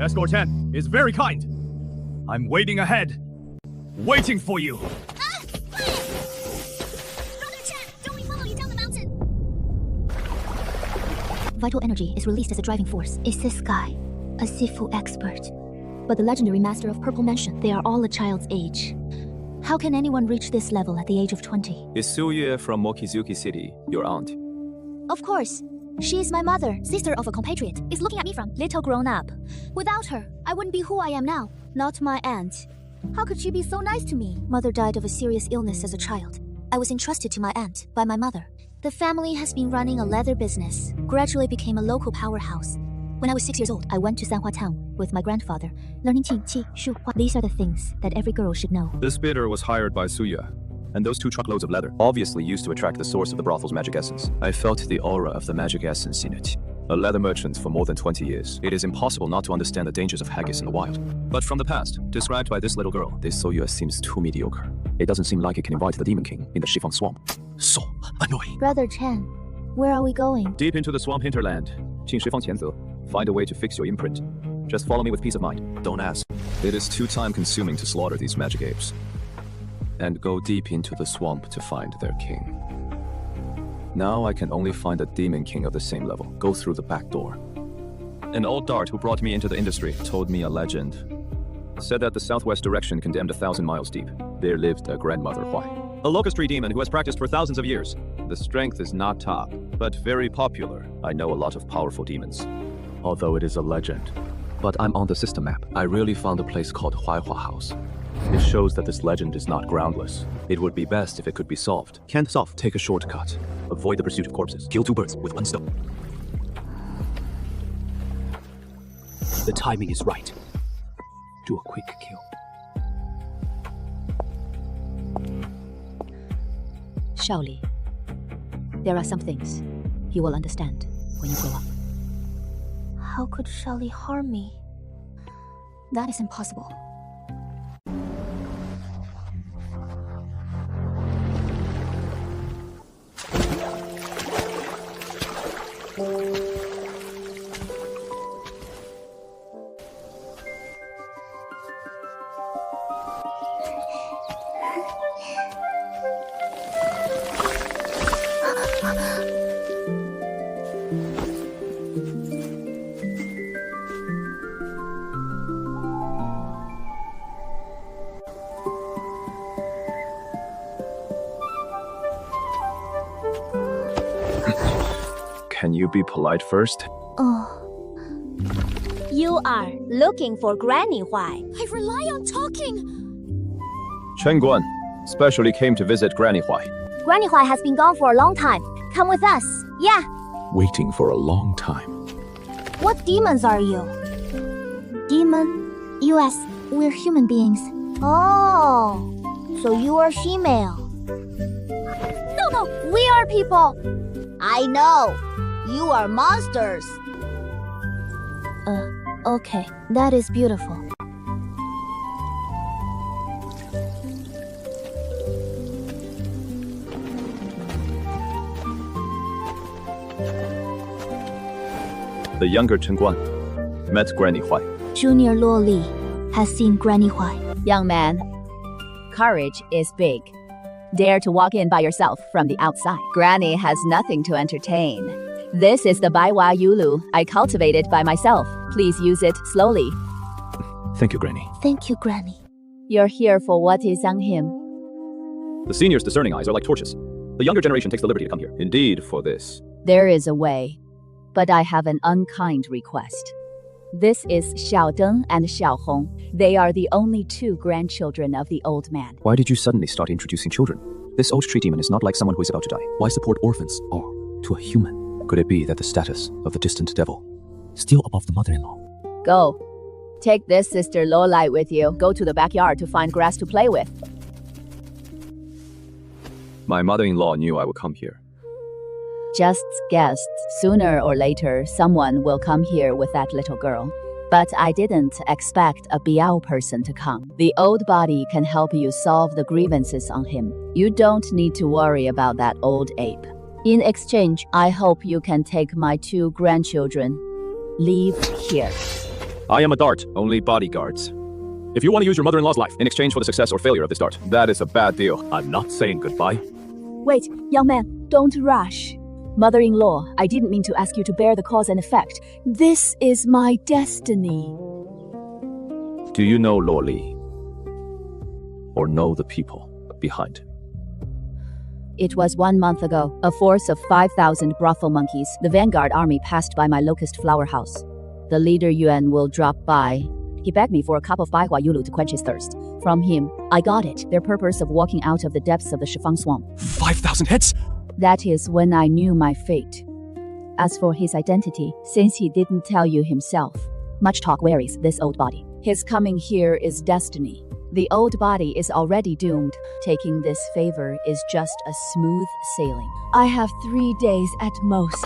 S1: Escort 10 is very kind. I'm waiting ahead. Waiting for you.
S2: Ah! Brother Chen, don't we follow you down the mountain? Vital energy is released as a driving force. Is this guy a Sifu expert? But the legendary master of Purple Mansion, they are all a child's age. How can anyone reach this level at the age of 20?
S3: Is Suyue from Mokizuki City your aunt?
S2: Of course. She is my mother, sister of a compatriot, is looking at me from little grown up. Without her, I wouldn't be who I am now. Not my aunt. How could she be so nice to me? Mother died of a serious illness as a child. I was entrusted to my aunt by my mother. The family has been running a leather business, gradually became a local powerhouse. When I was 6 years old, I went to Sanhua Town with my grandfather, learning Qi, Qi, Shu, Hua. These are the things that every girl should know.
S3: This bidder was hired by Suya, and those 2 truckloads of leather, obviously used to attract the source of the brothel's magic essence. I felt the aura of the magic essence in it. A leather merchant for more than 20 years, it is impossible not to understand the dangers of haggis in the wild. But from the past, described by this little girl, this Soyue seems too mediocre. It doesn't seem like it can invite the Demon King in the Shifang swamp.
S4: So annoying.
S2: Brother Chen, where are we going?
S3: Deep into the swamp hinterland. Qing Shifang Qianze. Find a way to fix your imprint. Just follow me with peace of mind. Don't ask. It is too time-consuming to slaughter these magic apes. And go deep into the swamp to find their king. Now I can only find a demon king of the same level. Go through the back door. An old dart who brought me into the industry told me a legend. Said that the southwest direction condemned 1,000 miles deep. There lived a grandmother Huai. A locust tree demon who has practiced for thousands of years. The strength is not top, but very popular. I know a lot of powerful demons. Although it is a legend,
S5: but I'm on the system map. I really found a place called Huaihua House. It shows that this legend is not groundless. It would be best if it could be solved. Can't solve. Take a shortcut. Avoid the pursuit of corpses. Kill 2 birds with 1 stone.
S4: The timing is right. Do a quick kill.
S6: Shaoli, there are some things you will understand when you grow up.
S2: How could Shaoli harm me? That is impossible.
S3: Can you be polite first?
S8: You are looking for Granny Huai.
S2: I rely on talking.
S3: Chen Guan specially came to visit Granny Huai.
S8: Granny Huai has been gone for a long time. Come with us. Yeah.
S5: Waiting for a long time.
S8: What demons are you?
S2: Demon? US, we're human beings.
S8: Oh, so you are female. No, we are people. I know. You are monsters.
S2: Okay, that is beautiful.
S3: The younger Chen Guan met Granny Huai.
S2: Junior Luo Li has seen Granny Huai.
S6: Young man, courage is big. Dare to walk in by yourself from the outside. Granny has nothing to entertain. This is the Baiwa Yulu I cultivated by myself. Please use it slowly.
S4: Thank you, Granny.
S2: Thank you, Granny.
S6: You're here for what is on him.
S3: The seniors' discerning eyes are like torches. The younger generation takes the liberty to come here. Indeed, for this.
S6: There is a way, but I have an unkind request. This is Xiao Deng and Xiao Hong. They are the only 2 grandchildren of the old man.
S3: Why did you suddenly start introducing children? This old tree demon is not like someone who is about to die. Why support orphans or to a human? Could it be that the status of the distant devil still above the mother-in-law?
S6: Go. Take this sister Lolai with you. Go to the backyard to find grass to play with.
S3: My mother-in-law knew I would come here.
S6: Just guessed, sooner or later, someone will come here with that little girl. But I didn't expect a Biao person to come. The old body can help you solve the grievances on him. You don't need to worry about that old ape. In exchange, I hope you can take my 2 grandchildren. Leave here.
S3: I am a dart, only bodyguards. If you want to use your mother-in-law's life in exchange for the success or failure of this dart, that is a bad deal.
S4: I'm not saying goodbye.
S6: Wait, young man, don't rush. Mother-in-law, I didn't mean to ask you to bear the cause and effect. This is my destiny.
S3: Do you know Luo Li? Or know the people behind?
S6: It was 1 month ago. A force of 5,000 brothel monkeys, the vanguard army, passed by my locust flower house. The leader Yuan will drop by. He begged me for a cup of Baihua Yulu to quench his thirst. From him, I got it. Their purpose of walking out of the depths of the Shifang swamp.
S5: 5,000 heads?
S6: That is when I knew my fate. As for his identity, since he didn't tell you himself, much talk wearies this old body. His coming here is destiny. The old body is already doomed. Taking this favor is just a smooth sailing. I have 3 days at most.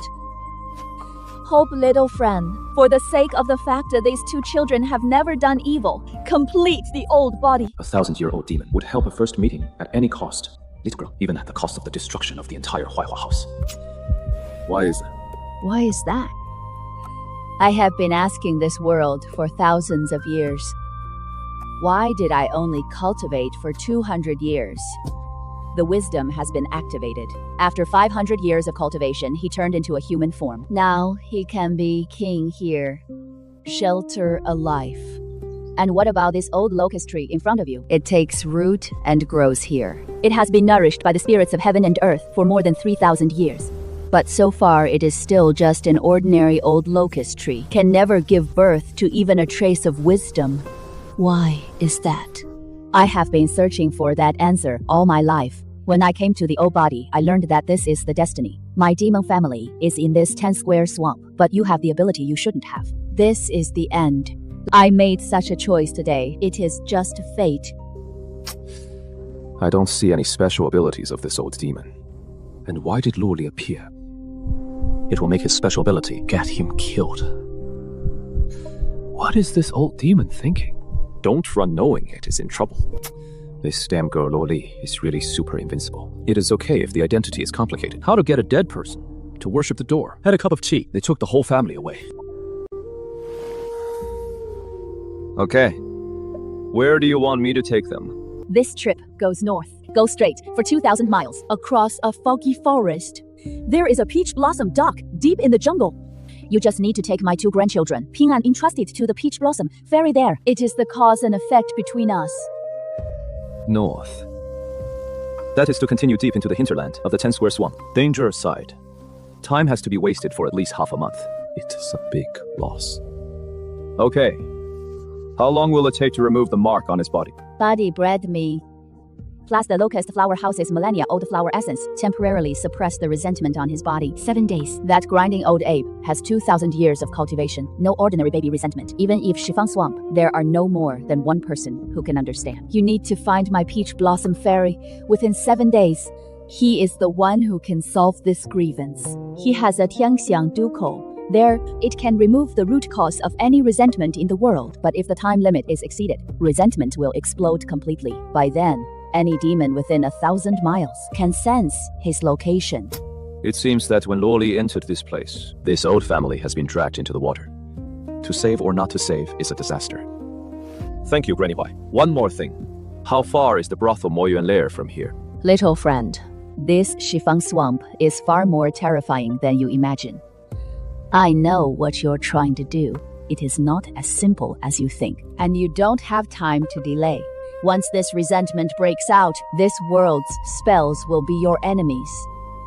S6: Hope, little friend, for the sake of the fact that these 2 children have never done evil, complete the old body.
S3: A 1,000-year-old demon would help a first meeting at any cost. Little girl, even at the cost of the destruction of the entire Huaihua house. Why is that?
S6: Why is that? I have been asking this world for thousands of years. Why did I only cultivate for 200 years? The wisdom has been activated. After 500 years of cultivation, he turned into a human form. Now he can be king here. Shelter a life. And what about this old locust tree in front of you? It takes root and grows here. It has been nourished by the spirits of heaven and earth for more than 3,000 years. But so far it is still just an ordinary old locust tree, can never give birth to even a trace of wisdom. Why is that? I have been searching for that answer all my life. When I came to the old body, I learned that this is the destiny. My demon family is in this 10-square swamp, but you have the ability you shouldn't have. This is the end. I made such a choice today. It is just fate.
S5: I don't see any special abilities of this old demon. And why did Luli appear? It will make his special ability get him killed. What is this old demon thinking? Don't run knowing it is in trouble. This damn girl Loli is really super invincible. It is okay if the identity is complicated. How to get a dead person to worship the door? Had a cup of tea. They took the whole family away.
S3: Okay. Where do you want me to take them?
S6: This trip goes north. Go straight for 2,000 miles across a foggy forest. There is a peach blossom dock deep in the jungle. You just need to take my 2 grandchildren, Ping and entrusted to the peach blossom fairy there. It is the cause and effect between us.
S3: North. That is to continue deep into the hinterland of the 10-square swamp. Danger aside, time has to be wasted for at least half a month.
S5: It is a big loss.
S3: Okay. How long will it take to remove the mark on his body?
S6: Body bred me. Plus the locust flower house's millennia-old flower essence temporarily suppressed the resentment on his body. 7 days. That grinding old ape has 2,000 years of cultivation. No ordinary baby resentment. Even if Shifang Swamp, there are no more than 1 person who can understand. You need to find my peach blossom fairy within 7 days. He is the one who can solve this grievance. He has a Tiangxiang Dukou. There, it can remove the root cause of any resentment in the world. But if the time limit is exceeded, resentment will explode completely. By then, any demon within 1,000 miles can sense his location.
S3: It seems that when Loli entered this place,
S4: This old family has been dragged into the water.
S3: to save or not to save is a disaster. Thank you, Granny Bai. One more thing. How far is the brothel Moyuan Lair from here?
S6: Little friend, this Shifang Swamp is far more terrifying than you imagine. I know what you're trying to do. It is not as simple as you think, and you don't have time to delay. Once this resentment breaks out, this world's spells will be your enemies.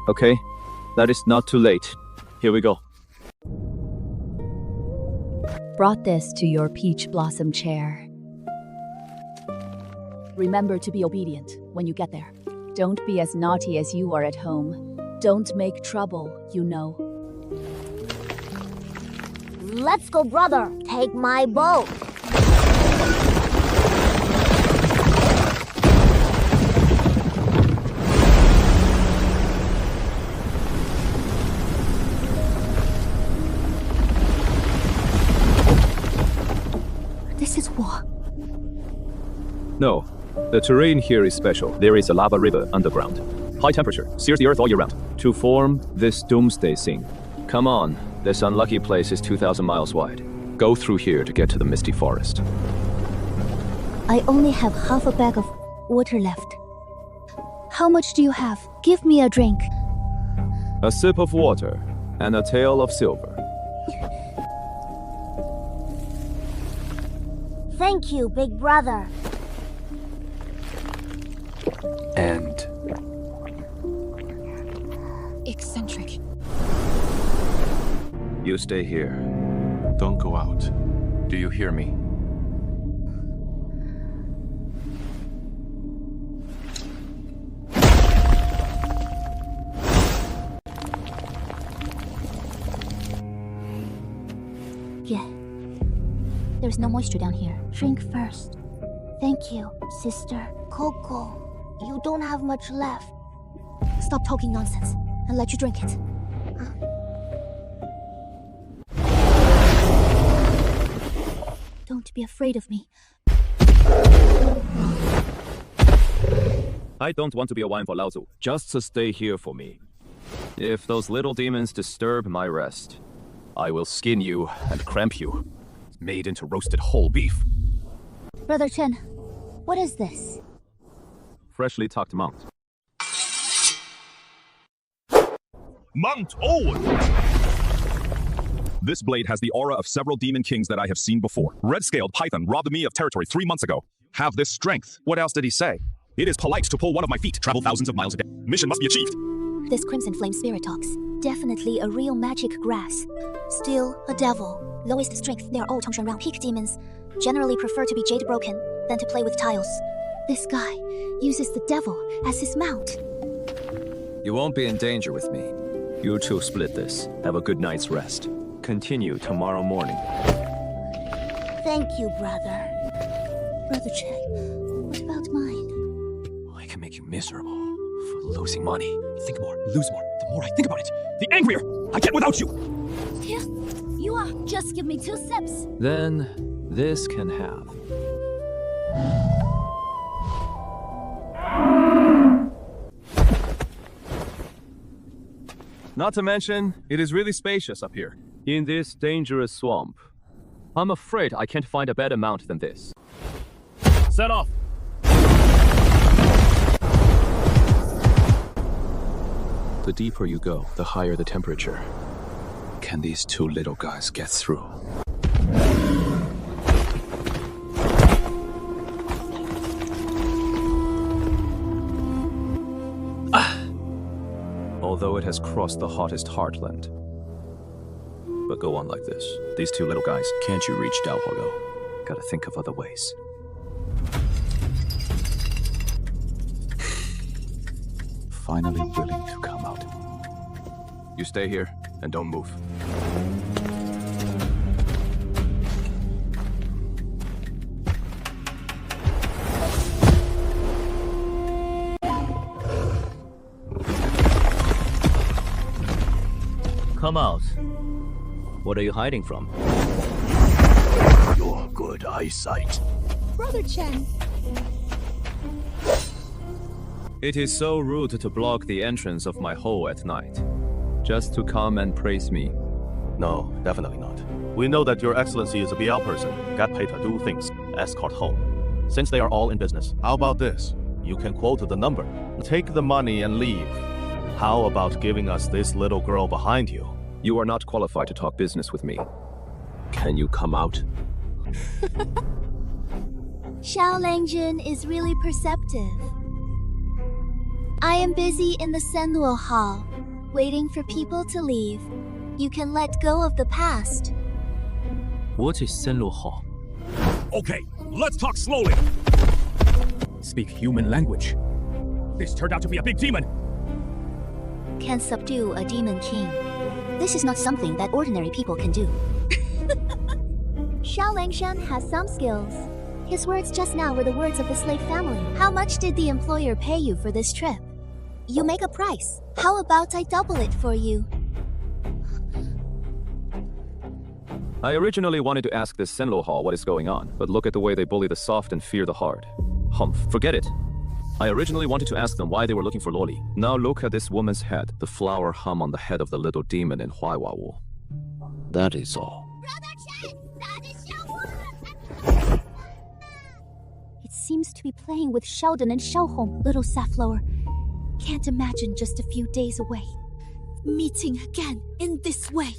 S3: Okay, that is not too late. Here we go.
S6: Brought this to your peach blossom chair. Remember to be obedient when you get there. Don't be as naughty as you are at home. Don't make trouble, you know.
S8: Let's go, brother. Take my boat.
S2: This is war.
S3: No, the terrain here is special. There is a lava river underground. High temperature, sears the earth all year round. To form this Doomsday scene. Come on, this unlucky place is 2,000 miles wide. Go through here to get to the misty forest.
S2: I only have half a bag of water left. How much do you have? Give me a drink.
S3: A sip of water and a tael of silver.
S8: Thank you, big brother.
S5: And
S2: Eccentric.
S3: You stay here.
S9: Don't go out. Do you hear me?
S2: Yeah. There's no moisture down here. Drink first. Thank you, sister.
S8: Coco, you don't have much left.
S2: Stop talking nonsense and let you drink it. Don't be afraid of me.
S3: I don't want to be a wine for Lao Tzu. Just to stay here for me. If those little demons disturb my rest, I will skin you and cramp you, made into roasted whole beef.
S2: Brother Chen, what is this?
S3: Freshly tucked mount.
S10: Mount Owen! This blade has the aura of several demon kings that I have seen before. Red-scaled python robbed me of territory 3 months ago. Have this strength.
S5: what else did he say?
S10: It is polite to pull one of my feet, travel thousands of miles a day. Mission must be achieved.
S2: This crimson flame spirit talks. Definitely a real magic grass. Still, a devil. Lowest strength, they are all Chongshan peak demons. Generally prefer to be jade broken than to play with tiles. This guy uses the devil as his mount.
S3: You won't be in danger with me. You two split this. Have a good night's rest. Continue tomorrow morning.
S8: Thank you, brother.
S2: Brother Chen, what about mine?
S5: I can make you miserable for losing money. Think more, lose more. The more I think about it, the angrier I get without you.
S2: Here, you are. Just give me 2 sips.
S7: Then this can have.
S3: Not to mention, it is really spacious up here. In this dangerous swamp. I'm afraid I can't find a better mount than this. Set off!
S5: The deeper you go, the higher the temperature. Can these 2 little guys get through?
S3: Although it has crossed the hottest heartland. But go on like this. These 2 little guys, can't you reach Daohuo? Gotta think of other ways.
S5: Finally willing to come out. You stay here and don't move.
S4: Come out. What are you hiding from? Your good eyesight.
S8: Brother Chen.
S3: It is so rude to block the entrance of my hole at night. Just to come and praise me.
S11: No, definitely not. We know that Your Excellency is a BL person. Get paid to do things. Escort home. Since they are all in business, how about this? You can quote the number. Take the money and leave. How about giving us this little girl behind you?
S3: You are not qualified to talk business with me. Can you come out?
S2: Xiao Langjun is really perceptive. I am busy in the Senluo Hall, waiting for people to leave. You can let go of the past.
S7: What is Senluo Hall?
S10: Okay, let's talk slowly. Speak human language. This turned out to be a big demon.
S2: Can subdue a demon king. This is not something that ordinary people can do. Xiao Langshan has some skills. His words just now were the words of the slave family. How much did the employer pay you for this trip? You make a price. How about I double it for you?
S3: I originally wanted to ask this Senlo Hall what is going on, but look at the way they bully the soft and fear the hard. Humph, forget it. I originally wanted to ask them why they were looking for Loli. Now look at this woman's head, the flower hum on the head of the little demon in Huaiwa. That is all.
S2: It seems to be playing with Sheldon and Xiaohong, little safflower. Can't imagine just a few days away. Meeting again in this way.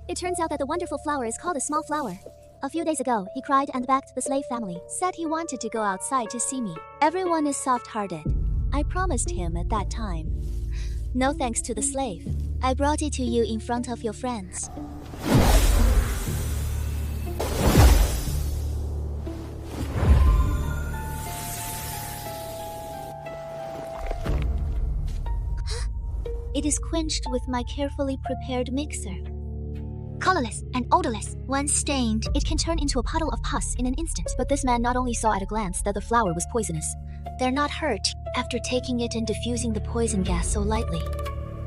S2: It turns out that the wonderful flower is called a small flower. A few days ago, he cried and begged the slave family, said he wanted to go outside to see me. Everyone is soft-hearted. I promised him at that time. No thanks to the slave. I brought it to you in front of your friends. It is quenched with my carefully prepared mixer. Colorless and odorless. Once stained, it can turn into a puddle of pus in an instant. But this man not only saw at a glance that the flower was poisonous, they're not hurt after taking it and diffusing the poison gas so lightly.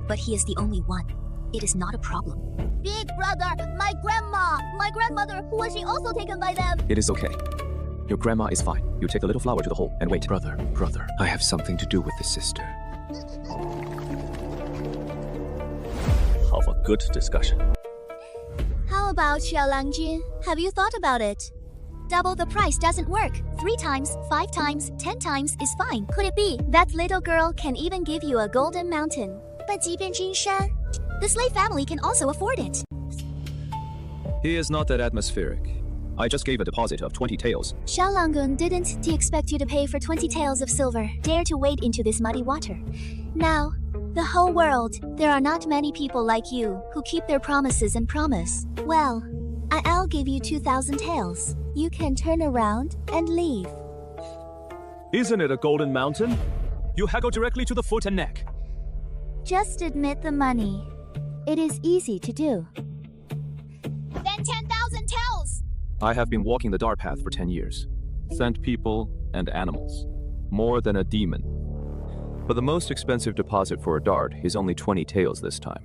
S2: But he is the only one. It is not a problem.
S8: Big brother, my grandma, my grandmother, was she also taken by them?
S5: It is okay. Your grandma is fine. You take a little flower to the hole and wait. Brother, I have something to do with the sister.
S11: Have a good discussion.
S2: How about Xiao Langjun? Have you thought about it? Double the price doesn't work. 3 times, 5 times, 10 times is fine. Could it be that little girl can even give you a golden mountain? But 即便金山, the slave family can also afford it.
S3: He is not that atmospheric. I just gave a deposit of 20 taels.
S2: Xiaolangun didn't expect you to pay for 20 taels of silver. Dare to wade into this muddy water. Now, the whole world, there are not many people like you who keep their promises and promise. Well, I'll give you 2,000 taels. You can turn around and leave.
S1: Isn't it a golden mountain? You haggle directly to the foot and neck.
S2: Just admit the money. It is easy to do.
S8: Then 10,000 taels!
S3: I have been walking the dark path for 10 years. Sent people and animals. More than a demon. But the most expensive deposit for a dart is only 20 taels this time.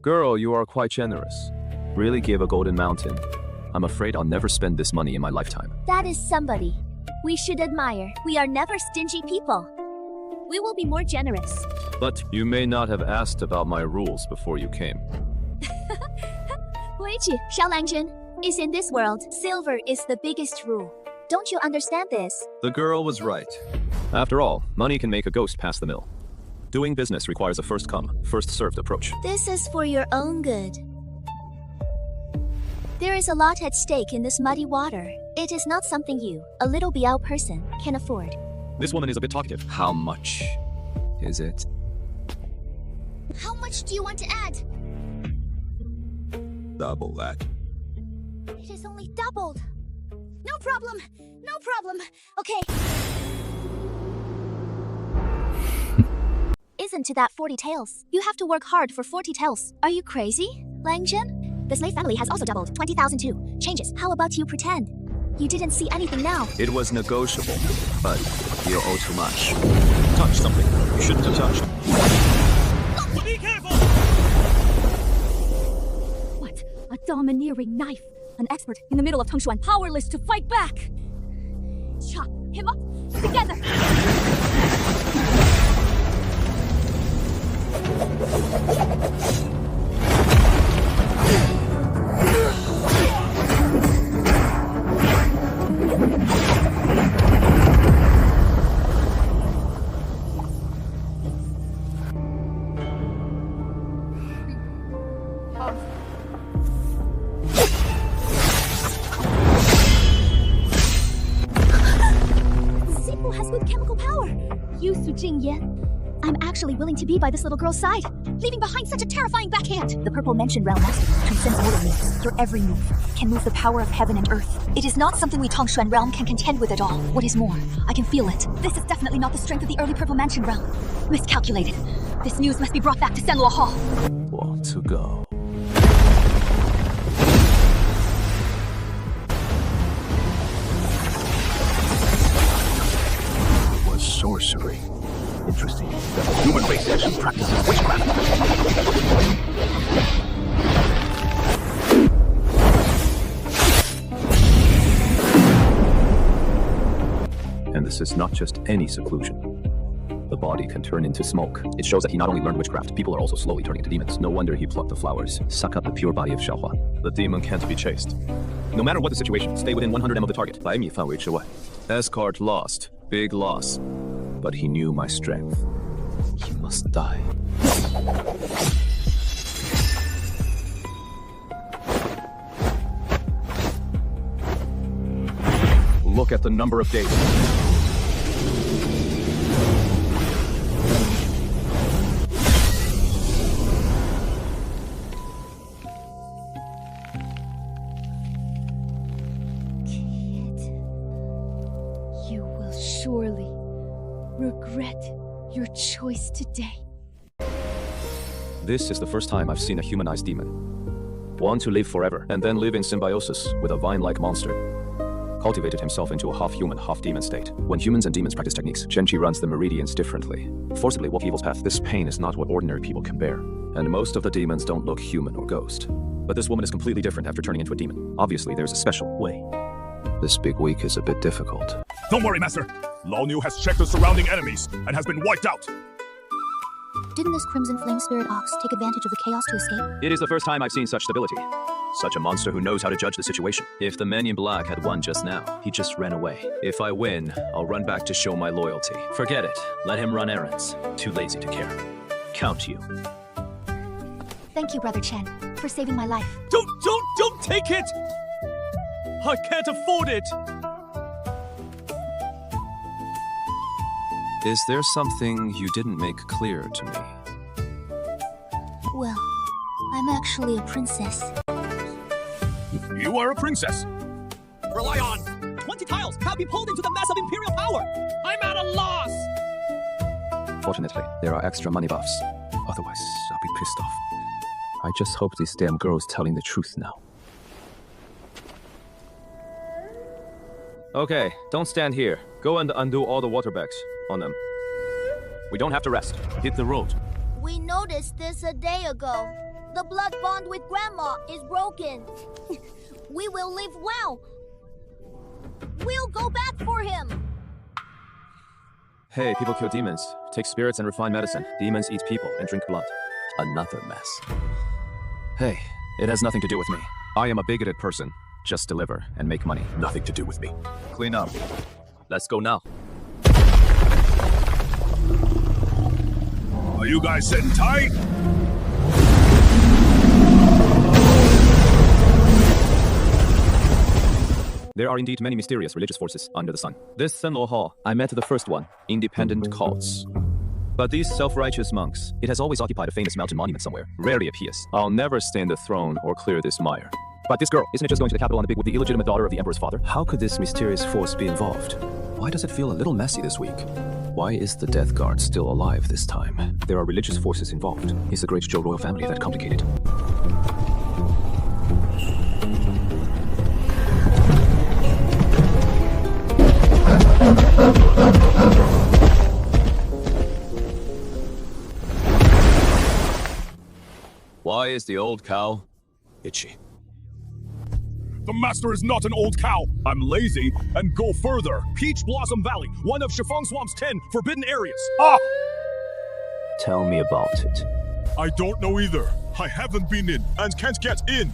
S3: Girl, you are quite generous. Really give a golden mountain. I'm afraid I'll never spend this money in my lifetime.
S2: That is somebody we should admire. We are never stingy people. We will be more generous.
S3: But you may not have asked about my rules before you came.
S2: Xiaolangjun is in this world. Silver is the biggest rule. Don't you understand this?
S3: The girl was right. After all, money can make a ghost pass the mill. Doing business requires a first come, first served approach.
S2: This is for your own good. There is a lot at stake in this muddy water. It is not something you, a little Biao person, can afford.
S3: This woman is a bit talkative. How much is it?
S8: How much do you want to add?
S10: Double that.
S8: It is only doubled. No problem. No problem. Okay.
S2: Isn't that 40 taels? You have to work hard for 40 taels. Are you crazy, Langjun? The slave family has also doubled. 20,000 too. Changes. How about you pretend? You didn't see anything now.
S3: It was negotiable, but you owe too much. Touch something you shouldn't have touched.
S1: Be careful!
S6: What? A domineering knife. An expert in the middle of Tengshuan, powerless to fight back. Chop him up together.
S2: Zipu has with chemical power. You, Su Jingyan. I'm actually willing to be by this little girl's side, leaving behind such a terrifying backhand. The Purple Mansion Realm Master transcends mortal moves. Your every move can move the power of heaven and earth. It is not something we Tongshuan Realm can contend with at all. What is more, I can feel it. This is definitely not the strength of the early Purple Mansion Realm. Miscalculated. This news must be brought back to Senluo Hall.
S3: Want to go?
S4: Was sorcery. Interesting that the human race actually practices witchcraft.
S3: And this is not just any seclusion. The body can turn into smoke. It shows that he not only learned witchcraft, people are also slowly turning into demons. No wonder he plucked the flowers, suck up the pure body of Xiaohua. The demon can't be chased. No matter what the situation, stay within 100 m of the target. 100米范围之外. Escort lost. Big loss. But he knew my strength. He must die. Look at the number of days.
S6: You will surely regret your choice today.
S3: This is the first time I've seen a humanized demon. One to live forever, and then live in symbiosis with a vine-like monster. Cultivated himself into a half-human, half-demon state. When humans and demons practice techniques, Genji runs the meridians differently. Forcibly walk evil's path. This pain is not what ordinary people can bear. And most of the demons don't look human or ghost. But this woman is completely different after turning into a demon. Obviously, there's a special way. This big week is a bit difficult.
S10: Don't worry, Master. Lao Nu has checked the surrounding enemies and has been wiped out.
S2: Didn't this Crimson Flame Spirit Ox take advantage of the chaos to escape?
S3: It is the first time I've seen such stability. Such a monster who knows how to judge the situation. If the man in black had won just now, he just ran away. If I win, I'll run back to show my loyalty. Forget it. Let him run errands. Too lazy to care. Count you.
S2: Thank you, Brother Chen, for saving my life.
S1: Don't take it! I can't afford it!
S7: Is there something you didn't make clear to me?
S2: Well, I'm actually a princess.
S10: You are a princess.
S1: Rely on! 20 tiles have been pulled into the mass of Imperial power! I'm at a loss!
S5: Fortunately, there are extra money buffs. Otherwise, I'll be pissed off. I just hope this damn girl's telling the truth now.
S3: Okay, don't stand here. Go and undo all the water bags on them. We don't have to rest.
S11: Hit the road.
S8: We noticed this a day ago. The blood bond with Grandma is broken. We will live well. We'll go back for him.
S3: Hey, people kill demons. Take spirits and refine medicine. Demons eat people and drink blood. Another mess. Hey, it has nothing to do with me. I am a bigoted person. Just deliver and make money.
S4: Nothing to do with me.
S3: Clean up. Let's go now.
S10: Are you guys sitting tight?
S3: There are indeed many mysterious religious forces under the sun. This Senlo Hall, I met the first one, independent cults. But these self-righteous monks, it has always occupied a famous mountain monument somewhere. Rarely appears. I'll never stain the throne or clear this mire. But this girl, isn't it just going to the capital on the big with the illegitimate daughter of the emperor's father?
S5: How could this mysterious force be involved? Why does it feel a little messy this week? Why is the Death Guard still alive this time? There are religious forces involved. Is the great Zhou royal family that complicated?
S3: Why is the old cow itchy?
S10: The master is not an old cow. I'm lazy and go further. Peach Blossom Valley, one of Chiffon Swamp's 10 forbidden areas.
S5: Tell me about it.
S10: I don't know either. I haven't been in and can't get in.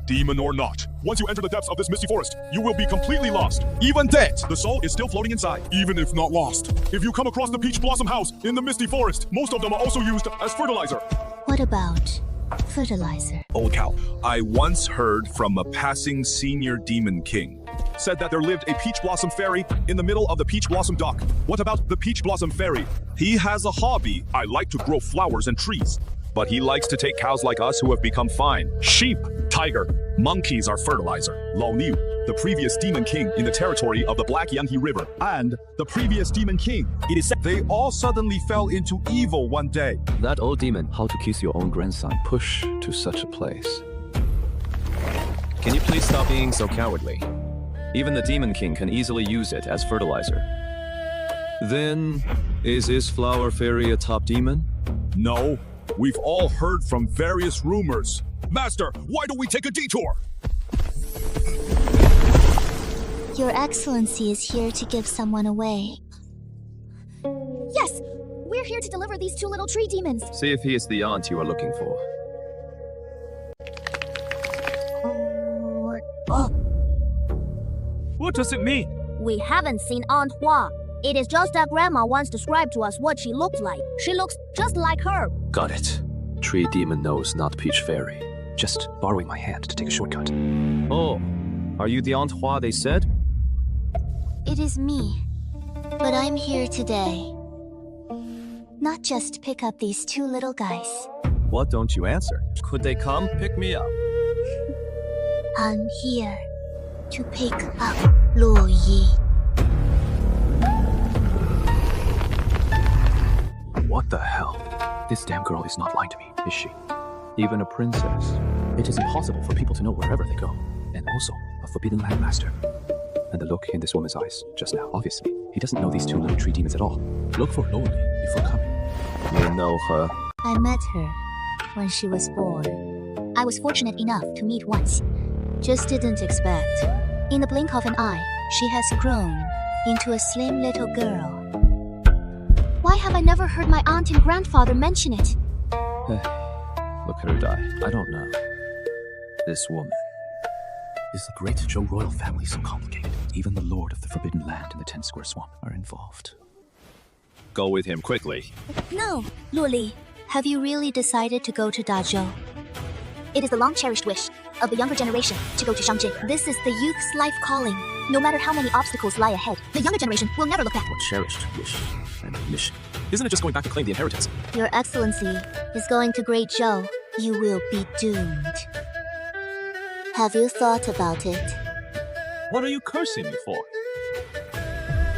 S10: Demon or not, once you enter the depths of this misty forest, you will be completely lost. Even dead, the soul is still floating inside, even if not lost. If you come across the Peach Blossom house in the misty forest, most of them are also used as fertilizer.
S2: What about fertilizer?
S10: Old cow, I once heard from a passing senior demon king. Said that there lived a Peach Blossom fairy in the middle of the Peach Blossom dock. What about the Peach Blossom fairy? He has a hobby. I like to grow flowers and trees. But he likes to take cows like us who have become fine. Sheep, tiger, monkeys are fertilizer. Lao Liu, the previous demon king in the territory of the Black Yanghe River, and the previous demon king, it is said they all suddenly fell into evil one day.
S5: That old demon, how to kiss your own grandson, push to such a place.
S3: Can you please stop being so cowardly? Even the Demon King can easily use it as fertilizer. Then, is his flower fairy a top demon?
S10: No, we've all heard from various rumors. Master, why don't we take a detour?
S2: Your Excellency is here to give someone away. Yes! We're here to deliver these two little tree demons.
S3: See if he is the aunt you are looking for.
S1: What does it mean?
S8: We haven't seen Aunt Hua. It is just that Grandma once described to us what she looked like. She looks just like her.
S5: Got it. Tree demon knows, not peach fairy. Just borrowing my hand to take a shortcut.
S3: Oh, are you the Aunt Hua they said?
S2: It is me. But I'm here today. Not just to pick up these two little guys.
S3: What don't you answer? Could they come pick me up?
S2: I'm here to pick up Luo Yi.
S5: What the hell? This damn girl is not lying to me, is she? Even a princess. It is impossible for people to know wherever they go. And also, a forbidden landmaster. And the look in this woman's eyes just now, obviously, he doesn't know these two little tree demons at all. Look for Luo Yi before coming.
S3: You know her.
S2: I met her when she was born. I was fortunate enough to meet once. Just didn't expect. In the blink of an eye, she has grown into a slim little girl. Why have I never heard my aunt and grandfather mention it?
S3: Look at her die. I don't know. This woman.
S5: Is the great Zhou royal family so complicated? Even the lord of the forbidden land and the 10 square swamp are involved.
S3: Go with him quickly.
S2: No, Luo Li. Have you really decided to go to Dazhou? It is the long-cherished wish. of the younger generation to go to Shangjin. This is the youth's life calling. No matter how many obstacles lie ahead, the younger generation will never look back.
S5: What cherished wish and mission? Isn't it just going back to claim the inheritance?
S2: Your Excellency is going to Great Zhou. You will be doomed. Have you thought about it?
S3: What are you cursing me for?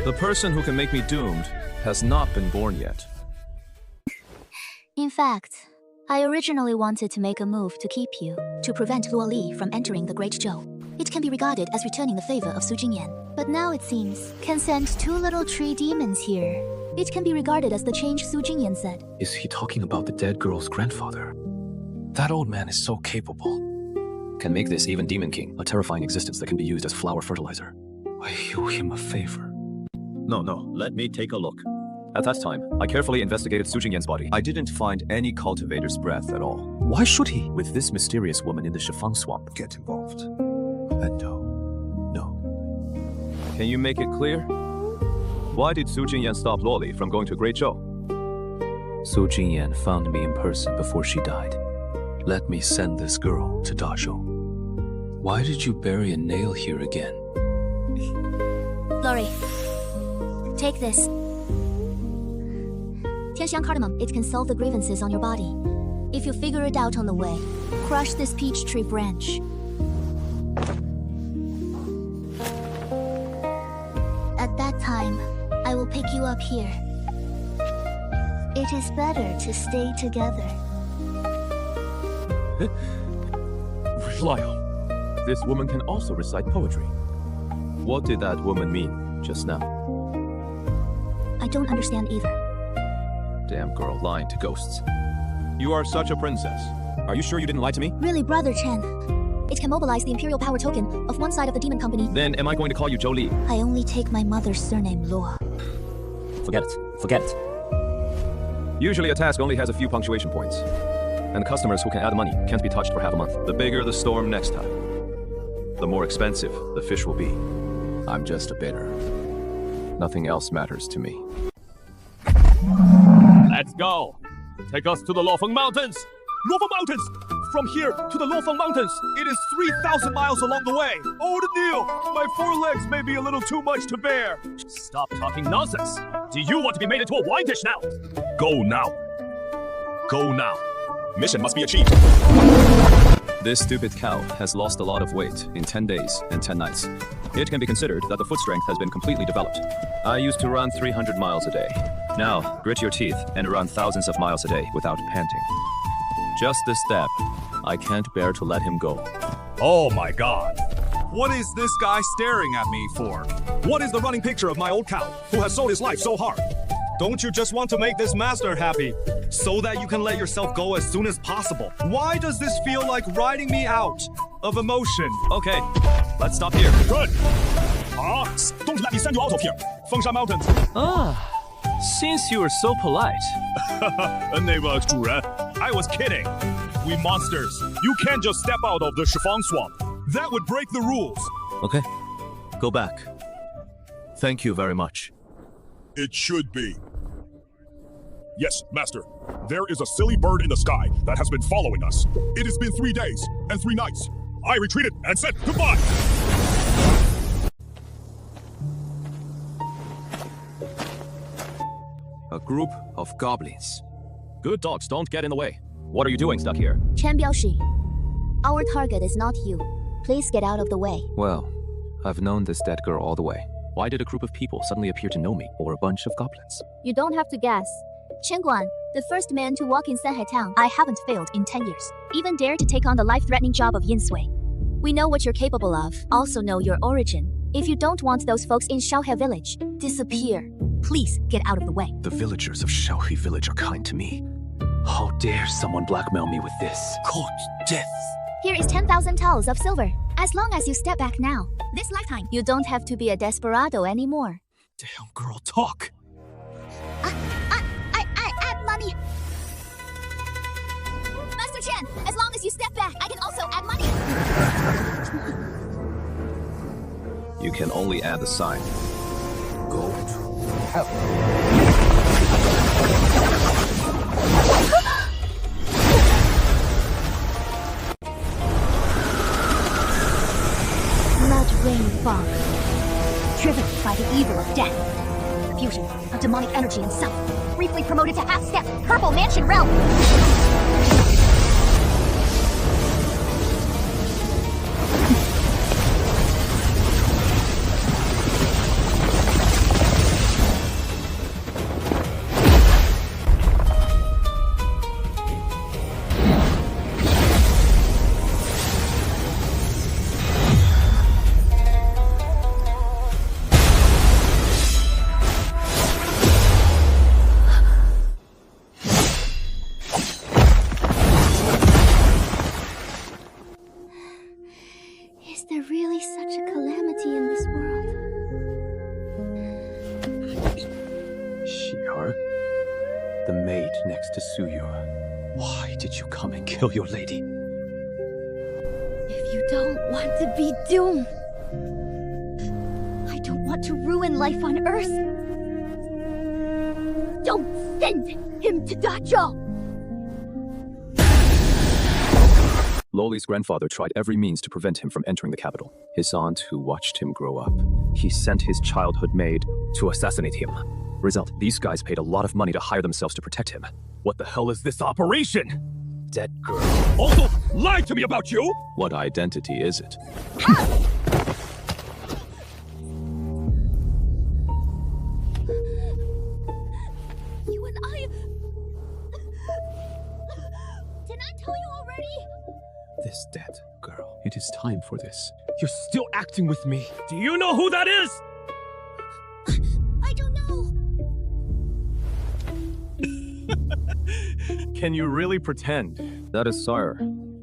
S3: The person who can make me doomed has not been born yet.
S2: In fact, I originally wanted to make a move to keep you, to prevent Luo Li from entering the Great Zhou. It can be regarded as returning the favor of Su Jingyan. But now it seems, can send 2 little tree demons here. It can be regarded as the change Su Jingyan said.
S5: Is he talking about the dead girl's grandfather? That old man is so capable. Can make this even Demon King, a terrifying existence that can be used as flower fertilizer. I owe him a favor.
S4: No, let me take a look.
S3: At that time, I carefully investigated Su Jingyan's body. I didn't find any cultivator's breath at all. Why should he? With this mysterious woman in the Shifang swamp, get involved. Endo. No. Can you make it clear? Why did Su Jingyan stop Luo Li from going to Great Zhou?
S5: Su Jingyan found me in person before she died. Let me send this girl to Dazhou. Why did you bury a nail here again?
S2: Lori, take this. Tianxiang cardamom, it can solve the grievances on your body. If you figure it out on the way, crush this peach tree branch. At that time, I will pick you up here. It is better to stay together.
S3: Lyle, this woman can also recite poetry. What did that woman mean just now?
S2: I don't understand either.
S3: Damn girl lying to ghosts. You are such a princess. Are you sure you didn't lie to me?
S2: Really, Brother Chen. It can mobilize the Imperial Power Token of one side of the Demon Company.
S3: Then am I going to call you Zhou Li?
S2: I only take my mother's surname, Luo.
S5: Forget it.
S3: Usually a task only has a few punctuation points. And customers who can add money can't be touched for half a month. The bigger the storm next time, the more expensive the fish will be. I'm just a bidder. Nothing else matters to me.
S1: Let's go! Take us to the Luofeng Mountains! Luofeng Mountains! From here to the Luofeng Mountains, it is 3,000 miles along the way. Oh, Neil, my 4 legs may be a little too much to bear. Stop talking nonsense. Do you want to be made into a wine dish now?
S10: Go now. Go now. Mission must be achieved.
S3: This stupid cow has lost a lot of weight in 10 days and 10 nights. It can be considered that the foot strength has been completely developed. I used to run 300 miles a day. Now, grit your teeth and run thousands of miles a day without panting. Just this step, I can't bear to let him go.
S10: Oh my god. What is this guy staring at me for? What is the running picture of my old cow, who has sold his life so hard? Don't you just want to make this master happy, so that you can let yourself go as soon as possible? Why does this feel like riding me out of emotion?
S3: Okay, let's stop here.
S10: Good. Don't let me send you out of here. Fengshan Mountains.
S3: Since you were so polite.
S10: I was kidding. We monsters. You can't just step out of the Shifang swamp. That would break the rules.
S11: Okay, go back. Thank you very much.
S10: It should be. Yes, Master. There is a silly bird in the sky that has been following us. It has been 3 days and 3 nights. I retreated and said goodbye.
S3: A group of goblins. Good dogs don't get in the way. What are you doing stuck here?
S2: Chen Biaoshi, our target is not you. Please get out of the way.
S3: Well, I've known this dead girl all the way. Why did a group of people suddenly appear to know me, or a bunch of goblins?
S6: You don't have to guess.
S2: Chen Guan, the first man to walk in Sanhai Town. I haven't failed in 10 years. Even dare to take on the life-threatening job of Yin Sui. We know what you're capable of, also know your origin. If you don't want those folks in Shaohe village, disappear. Please get out of the way.
S5: The villagers of Shaohe village are kind to me. How dare someone blackmail me with this? Cold death.
S2: Here is 10,000 taels of silver. As long as you step back now, this lifetime, you don't have to be a desperado anymore.
S5: Damn girl, talk.
S2: I add money. Master Chen, as long as you step back, I can also add money.
S3: You can only add the sign. Go to hell.
S2: death. Fusion of demonic energy and self. Briefly promoted to half-step. Purple Mansion Realm. Is there really such a calamity in this world?
S5: Shi'ar, the maid next to Suyu. Why did you come and kill your lady?
S2: If you don't want to be doomed, I don't want to ruin life on Earth. Don't send him to Dacho!
S3: Loli's grandfather tried every means to prevent him from entering the capital. His aunt, who watched him grow up, he sent his childhood maid to assassinate him. Result, these guys paid a lot of money to hire themselves to protect him.
S1: What the hell is this operation?
S3: Dead girl.
S1: Also, lied to me about you!
S3: What identity is it?
S2: You and I... Didn't I tell you already?
S5: This dead girl. It is time for this.
S1: You're still acting with me. Do you know who that is?
S2: I don't know.
S3: Can you really pretend? That is Sire,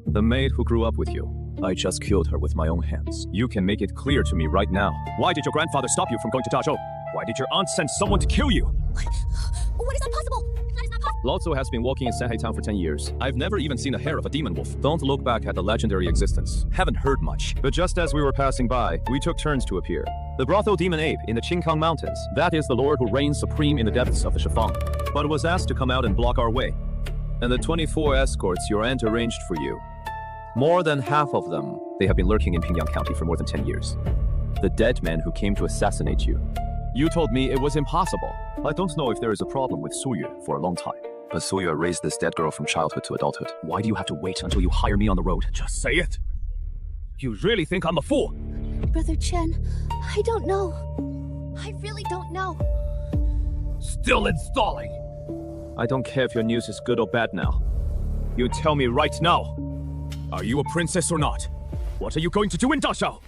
S3: the maid who grew up with you. I just killed her with my own hands. You can make it clear to me right now.
S1: Why did your grandfather stop you from going to Dazhou? Why did your aunt send someone to kill you?
S2: What is impossible? That is not possible.
S3: Lao Tzu has been walking in Sanhai Town for 10 years. I've never even seen a hair of a demon wolf. Don't look back at the legendary existence. Haven't heard much. But just as we were passing by, we took turns to appear. The brothel demon ape in the Qingkang Mountains. That is the lord who reigns supreme in the depths of the Shifang. But was asked to come out and block our way. And the 24 escorts your aunt arranged for you. More than half of them, they have been lurking in Pingyang County for more than 10 years. The dead man who came to assassinate you. You told me it was impossible. I don't know if there is a problem with Suyu for a long time. But Suyu raised this dead girl from childhood to adulthood. Why do you have to wait until you hire me on the road?
S1: Just say it. You really think I'm a fool?
S2: Brother Chen, I don't know. I really don't know.
S1: Still installing.
S3: I don't care if your news is good or bad now.
S1: You tell me right now. Are you a princess or not? What are you going to do in Dazhou?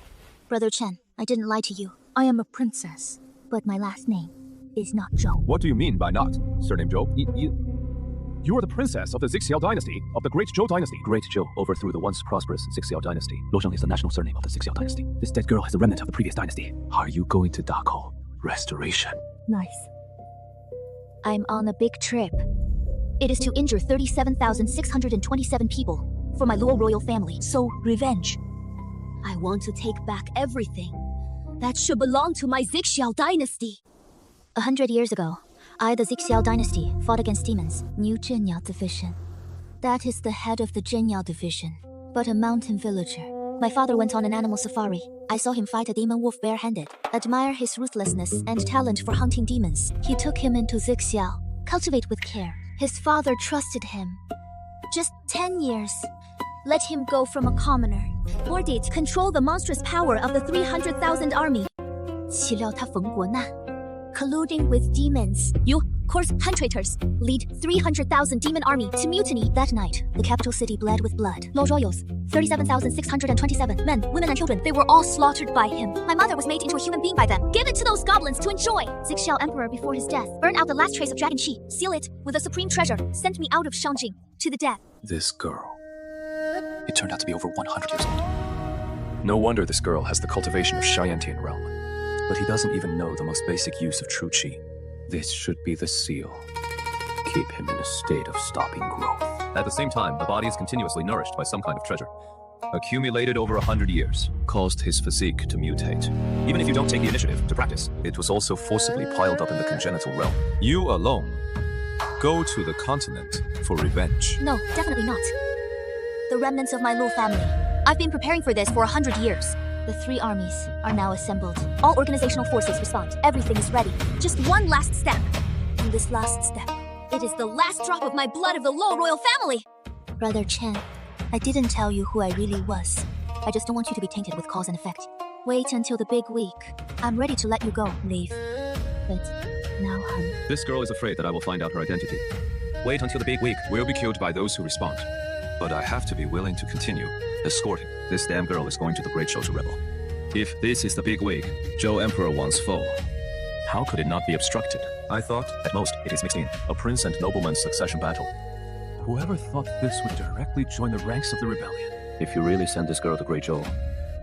S2: Brother Chen, I didn't lie to you. I am a princess. But my last name is not Zhou.
S3: What do you mean by not? Surname Zhou? You are the princess of the Zixiao dynasty, of the Great Zhou dynasty. Great Zhou overthrew the once prosperous Zixiao dynasty. Luozheng is the national surname of the Zixiao dynasty. This dead girl is a remnant of the previous dynasty. Are you going to Dakou? Restoration.
S2: Nice. I'm on a big trip. It is to injure 37,627 people for my Luo royal family. So, revenge. I want to take back everything that should belong to my Zixiao dynasty. 100 years ago, I, the Zixiao dynasty, fought against demons, New Jinyao division. That is the head of the Jinyao division, but a mountain villager. My father went on an animal safari. I saw him fight a demon wolf barehanded. Admire his ruthlessness and talent for hunting demons. He took him into Zixiao. Cultivate with care. His father trusted him. Just 10 years. Let him go from a commoner. Bordate control the monstrous power of the 300,000 army. 岂料他冯国难 colluding with demons. You, coarse Han traitors, lead 300,000 demon army to mutiny. That night, the capital city bled with blood. Los Royos, 37,627 men, women and children, they were all slaughtered by him. My mother was made into a human being by them. Give it to those goblins to enjoy. Zixiao Emperor before his death, burn out the last trace of Dragon Qi, seal it with a supreme treasure, sent me out of Shangjing to the death.
S5: This girl. It turned out to be over 100 years old. No wonder this girl has the cultivation of Shiantian realm. But he doesn't even know the most basic use of true qi. This should be the seal. Keep him in a state of stopping growth.
S3: At the same time, the body is continuously nourished by some kind of treasure. Accumulated over 100 years.
S5: Caused his physique to mutate.
S3: Even if you don't take the initiative to practice.
S5: It was also forcibly piled up in the congenital realm.
S9: You alone go to the continent for revenge.
S2: No, definitely not. The remnants of my Luo family. I've been preparing for this for 100 years. The 3 armies are now assembled. All organizational forces respond. Everything is ready. Just one last step. And this last step, it is the last drop of my blood of the Lo royal family. Brother Chen, I didn't tell you who I really was. I just don't want you to be tainted with cause and effect. Wait until the big week. I'm ready to let you go, leave. But now, hun.
S3: This girl is afraid that I will find out her identity. Wait until the big week.
S9: We'll be killed by those who respond. But I have to be willing to continue escorting.
S3: This damn girl is going to the Great Show to rebel. If this is the big week, Zhou Emperor wants foe. How could it not be obstructed? I thought, at most, it is mixed in. A prince and nobleman's succession battle.
S5: Whoever thought this would directly join the ranks of the rebellion?
S3: If you really send this girl to Great Zhou,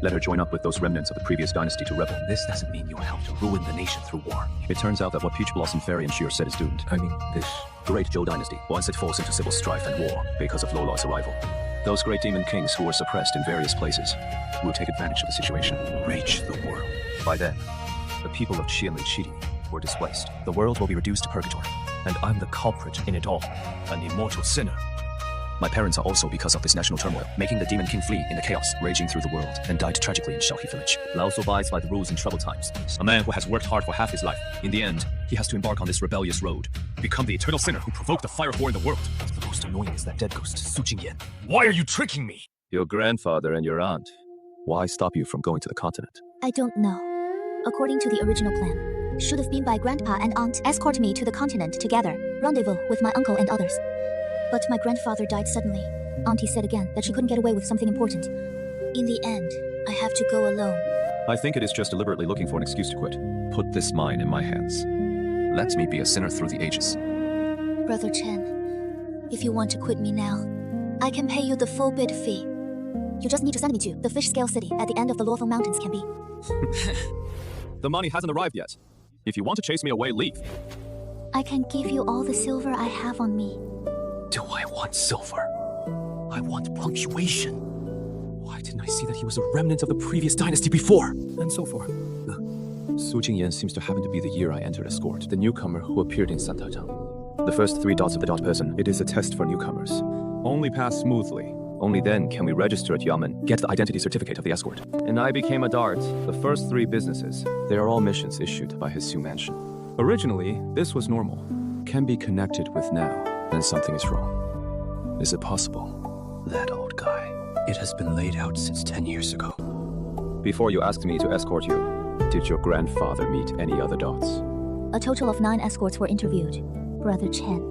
S3: let her join up with those remnants of the previous dynasty to rebel.
S5: This doesn't mean you'll help to ruin the nation through war.
S3: It turns out that what Peach Blossom Fairy and Sheer said is doomed.
S5: I mean, this
S3: Great Zhou dynasty, once it falls into civil strife and war because of Lola's arrival. Those great demon kings who were suppressed in various places will take advantage of the situation, rage the world. By then, the people of Qianli Qidi were displaced. The world will be reduced to purgatory, and I'm the culprit in it all, an immortal sinner. My parents are also because of this national turmoil, making the demon king flee in the chaos, raging through the world, and died tragically in Xiaohe village. Lao Tzu abides by the rules in troubled times. A man who has worked hard for half his life. In the end, he has to embark on this rebellious road, become the eternal sinner who provoked the fire of war in the world.
S5: The most annoying is that dead ghost, Su Jingyan.
S1: Why are you tricking me?
S3: Your grandfather and your aunt. Why stop you from going to the continent?
S2: I don't know. According to the original plan, should have been by grandpa and aunt escort me to the continent together, rendezvous with my uncle and others. But my grandfather died suddenly. Auntie said again that she couldn't get away with something important. In the end, I have to go alone.
S3: I think it is just deliberately looking for an excuse to quit. Put this mine in my hands. Let me be a sinner through the ages.
S2: Brother Chen, if you want to quit me now, I can pay you the full bid fee. You just need to send me to the Fish Scale City at the end of the Luofeng Mountains can be.
S3: The money hasn't arrived yet. If you want to chase me away, leave.
S2: I can give you all the silver I have on me.
S5: Do I want silver? I want punctuation. Why didn't I see that he was a remnant of the previous dynasty before? And so forth.
S3: Su Jingyan seems to happen to be the year I entered Escort, the newcomer who appeared in Santotang. The first 3 dots of the dot person, it is a test for newcomers. Only pass smoothly. Only then can we register at Yamen, get the identity certificate of the escort. And I became a dart. The first 3 businesses, they are all missions issued by his Su Mansion. Originally, this was normal. Can be connected with now, then something is wrong. Is it possible?
S5: That old guy. It has been laid out since 10 years ago.
S3: Before you asked me to escort you, did your grandfather meet any other dots?
S2: A total of 9 escorts were interviewed. Brother Chen,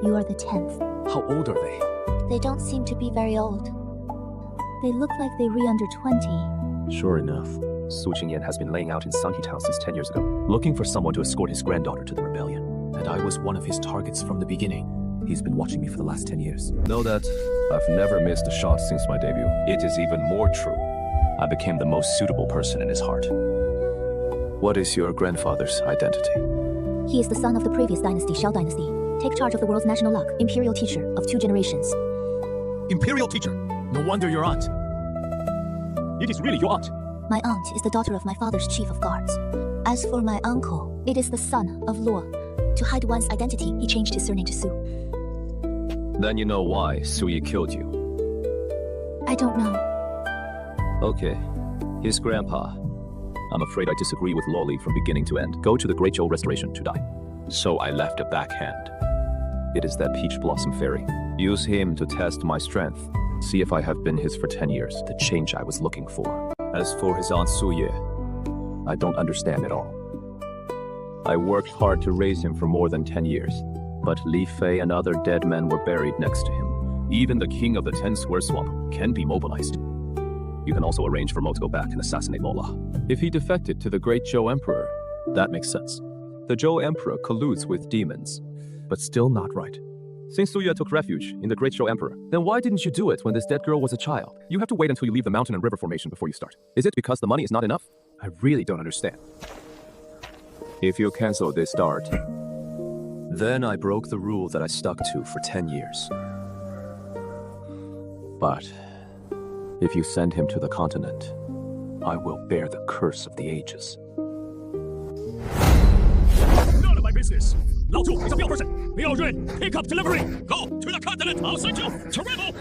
S2: you are the 10th.
S5: How old are they?
S2: They don't seem to be very old. They look like they re under 20.
S3: Sure enough, Su Jingyan has been laying out in Santi Town since 10 years ago, looking for someone to escort his granddaughter to the rebellion.
S5: And I was one of his targets from the beginning. He's been watching me for the last 10 years.
S3: Know that I've never missed a shot since my debut. It is even more true. I became the most suitable person in his heart. What is your grandfather's identity?
S2: He is the son of the previous dynasty, Xiao Dynasty. Take charge of the world's national luck, imperial teacher of 2 generations.
S1: Imperial teacher. No wonder your aunt. It is really your aunt.
S2: My aunt is the daughter of my father's chief of guards. As for my uncle, it is the son of Luo. To hide one's identity, he changed his surname to Su.
S3: Then you know why Su Yi killed you.
S2: I don't know.
S3: Okay. His grandpa. I'm afraid I disagree with Loli from beginning to end. Go to the Great Zhou Restoration to die. So I left a backhand. It is that Peach Blossom Fairy. Use him to test my strength. See if I have been his for 10 years, the change I was looking for. As for his aunt Su Ye, I don't understand at all. I worked hard to raise him for more than 10 years, but Li Fei and other dead men were buried next to him. Even the king of the 10 Square Swamp can be mobilized. You can also arrange for Mo to go back and assassinate Mola. If he defected to the Great Zhou Emperor, that makes sense. The Zhou Emperor colludes with demons, but still not right. Since Su Ye took refuge in the Great Zhou Emperor, then why didn't you do it when this dead girl was a child? You have to wait until you leave the mountain and river formation before you start. Is it because the money is not enough? I really don't understand. If you cancel this dart, then I broke the rule that I stuck to for 10 years. But if you send him to the continent, I will bear the curse of the ages.
S1: None of my business. Lao Zhu is a real person. Liao Yun, pick up delivery. Go to the continent. I'll send you to rebel.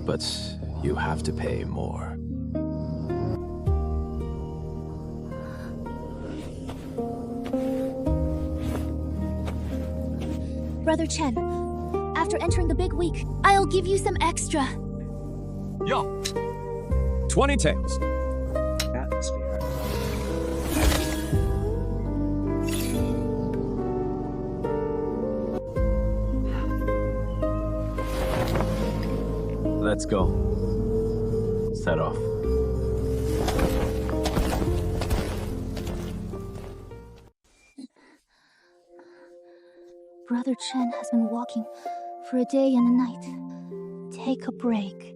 S5: but you have to pay more.
S2: Brother Chen, after entering the big week, I'll give you some extra.
S1: Yo. 20 taels.
S12: Atmosphere.
S5: Let's go. Set off.
S2: Brother Chen has been walking for a day and a night. Take a break.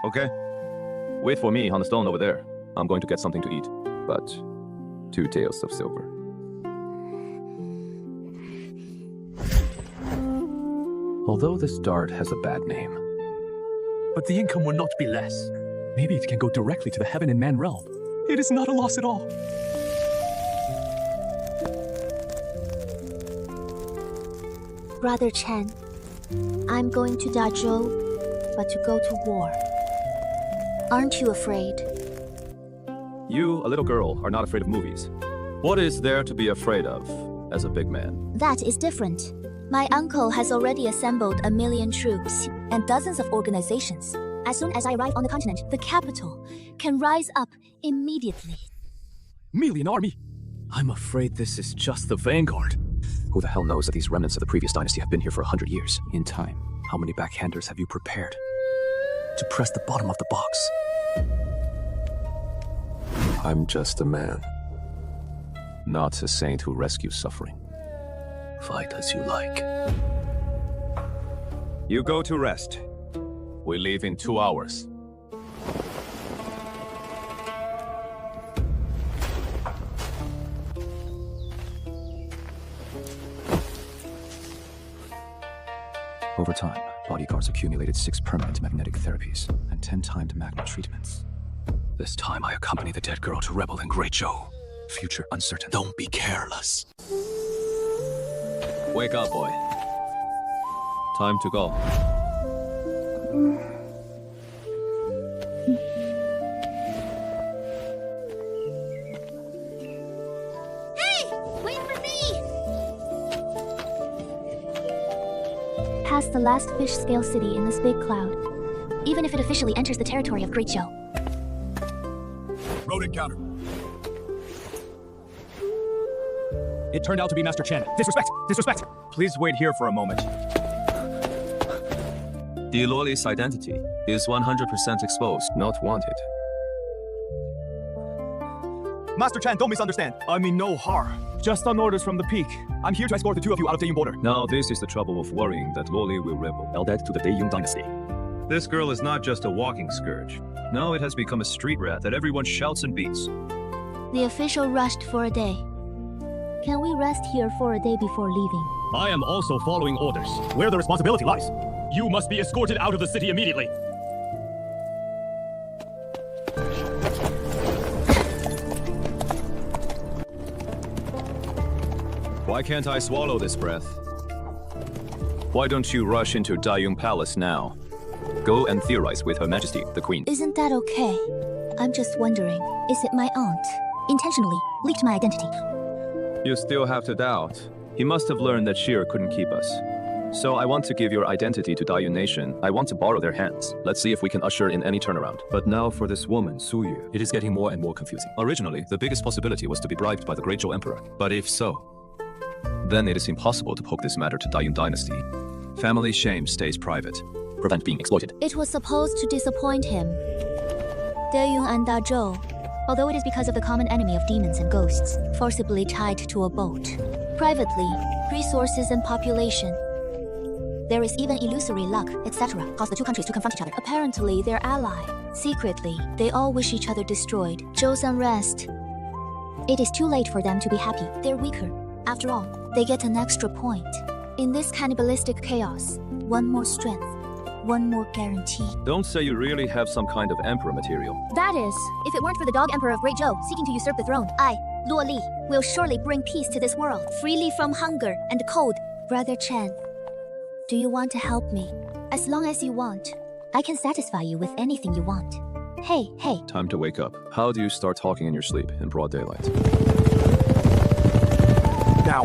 S3: Okay. Wait for me on the stone over there. I'm going to get something to eat. But 2 taels of silver. Although this dart has a bad name.
S1: But the income will not be less. Maybe it can go directly to the heaven and man realm. It is not a loss at all.
S2: Brother Chen, I'm going to Dazhou, but to go to war. Aren't you afraid?
S3: You, a little girl, are not afraid of movies. What is there to be afraid of as a big man?
S2: That is different. My uncle has already assembled 1 million troops and dozens of organizations. As soon as I arrive on the continent, the capital can rise up immediately.
S1: Million army?
S5: I'm afraid this is just the vanguard. Who the hell knows that these remnants of the previous dynasty have been here for 100 years? In time, how many backhanders have you prepared to press the bottom of the box?
S3: I'm just a man. Not a saint who rescues suffering.
S5: Fight as you like.
S3: You go to rest. We leave in 2 hours.
S5: Over time, bodyguards accumulated 6 permanent magnetic therapies and 10 timed magma treatments. This time I accompany the dead girl to revel in Great Zhou. Future uncertain. Don't be careless.
S3: Wake up, boy. Time to go.
S8: Wait for me!
S2: Past the last fish scale city in this big cloud, even if it officially enters the territory of Great Zhou.
S10: Road encounter.
S1: It turned out to be Master Chen. Disrespect! Disrespect!
S3: Please wait here for a moment. The Loli's identity is 100% exposed, not wanted.
S1: Master Chen, don't misunderstand. I mean no harm. Just on orders from the peak. I'm here to escort the 2 of you out of Daeyun border.
S3: Now this is the trouble of worrying that Loli will rebel.
S4: Eldad to the Daeyun dynasty.
S3: This girl is not just a walking scourge. Now it has become a street rat that everyone shouts and beats.
S2: The official rushed for a day. Can we rest here for a day before leaving?
S1: I am also following orders. Where the responsibility lies. You must be escorted out of the city immediately.
S3: Why can't I swallow this breath? Why don't you rush into Daeyun Palace now? Go and theorize with Her Majesty, the Queen.
S2: Isn't that okay? I'm just wondering, is it my aunt intentionally leaked my identity?
S3: You still have to doubt. He must have learned that Sheer couldn't keep us. So I want to give your identity to Daeyun Nation. I want to borrow their hands. Let's see if we can usher in any turnaround. But now for this woman, Su Yu. It is getting more and more confusing. Originally, the biggest possibility was to be bribed by the Great Zhou Emperor. But if so, then it is impossible to poke this matter to Daeyun Dynasty. Family shame stays private. Prevent being exploited.
S2: It was supposed to disappoint him. Daeyun and Dazhou, although it is because of the common enemy of demons and ghosts, forcibly tied to a boat. Privately, resources and population. There is even illusory luck, etc., cause the 2 countries to confront each other. Apparently, they're ally. Secretly, they all wish each other destroyed. Zhou's unrest. It is too late for them to be happy. They're weaker. After all, they get an extra point. In this cannibalistic chaos, 1 more strength, 1 more guarantee.
S3: Don't say you really have some kind of emperor material.
S2: That is, if it weren't for the dog emperor of Great Zhou seeking to usurp the throne, I, Luo Li, will surely bring peace to this world, freely from hunger and cold. Brother Chen, do you want to help me? As long as you want, I can satisfy you with anything you want. Hey, hey.
S3: Time to wake up. How do you start talking in your sleep in broad daylight?
S10: Now.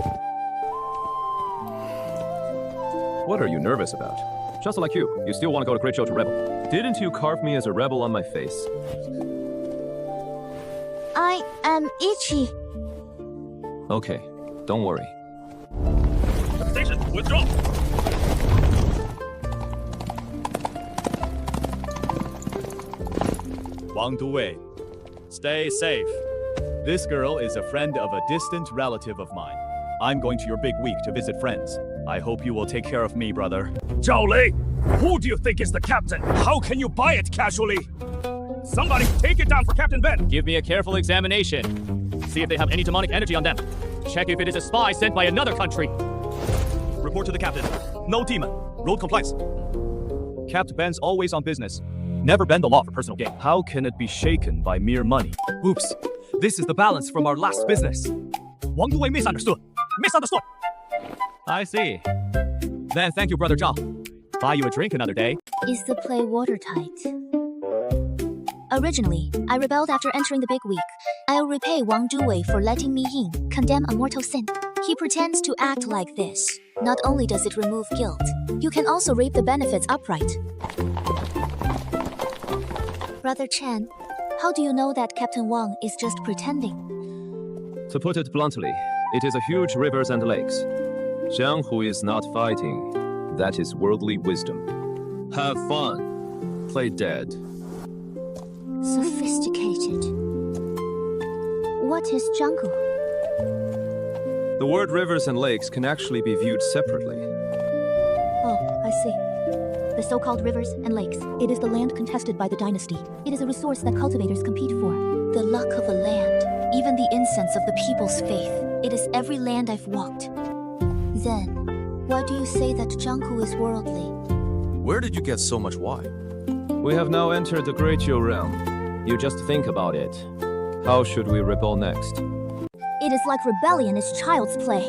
S3: What are you nervous about? Just like you still want to go to Great Show to rebel. Didn't you carve me as a rebel on my face?
S8: I am itchy.
S3: Okay, don't worry.
S10: Station, withdraw.
S13: Wang Duwei, stay safe. This girl is a friend of a distant relative of mine. I'm going to your big week to visit friends. I hope you will take care of me, brother.
S10: Zhao Lei, who do you think is the captain? How can you buy it casually? Somebody take it down for Captain Ben.
S1: Give me a careful examination. See if they have any demonic energy on them. Check if it is a spy sent by another country.
S5: Report to the captain. No demon. Road complies.
S1: Captain Ben's always on business. Never bend the law for personal gain.
S5: How can it be shaken by mere money?
S1: Oops. This is the balance from our last business. Wang Duwei misunderstood. Misunderstood. I see. Then thank you, Brother Zhao. Buy you a drink another day.
S2: Is the play watertight? Originally, I rebelled after entering the big week. I'll repay Wang Duwei for letting me in, condemn a mortal sin. He pretends to act like this. Not only does it remove guilt, you can also reap the benefits upright. Brother Chen, how do you know that Captain Wang is just pretending?
S3: To put it bluntly, it is a huge rivers and lakes. Jiang Hu is not fighting. That is worldly wisdom. Have fun. Play dead.
S2: Sophisticated. What is jungle?
S3: The word rivers and lakes can actually be viewed separately.
S2: Oh, I see. The so-called rivers and lakes. It is the land contested by the dynasty. It is a resource that cultivators compete for. The luck of a land. Even the incense of the people's faith. It is every land I've walked. Then, why do you say that Jianghu is worldly?
S9: Where did you get so much wine?
S3: We have now entered the Great Zhou realm. You just think about it. How should we rebel next?
S2: It is like rebellion is child's play.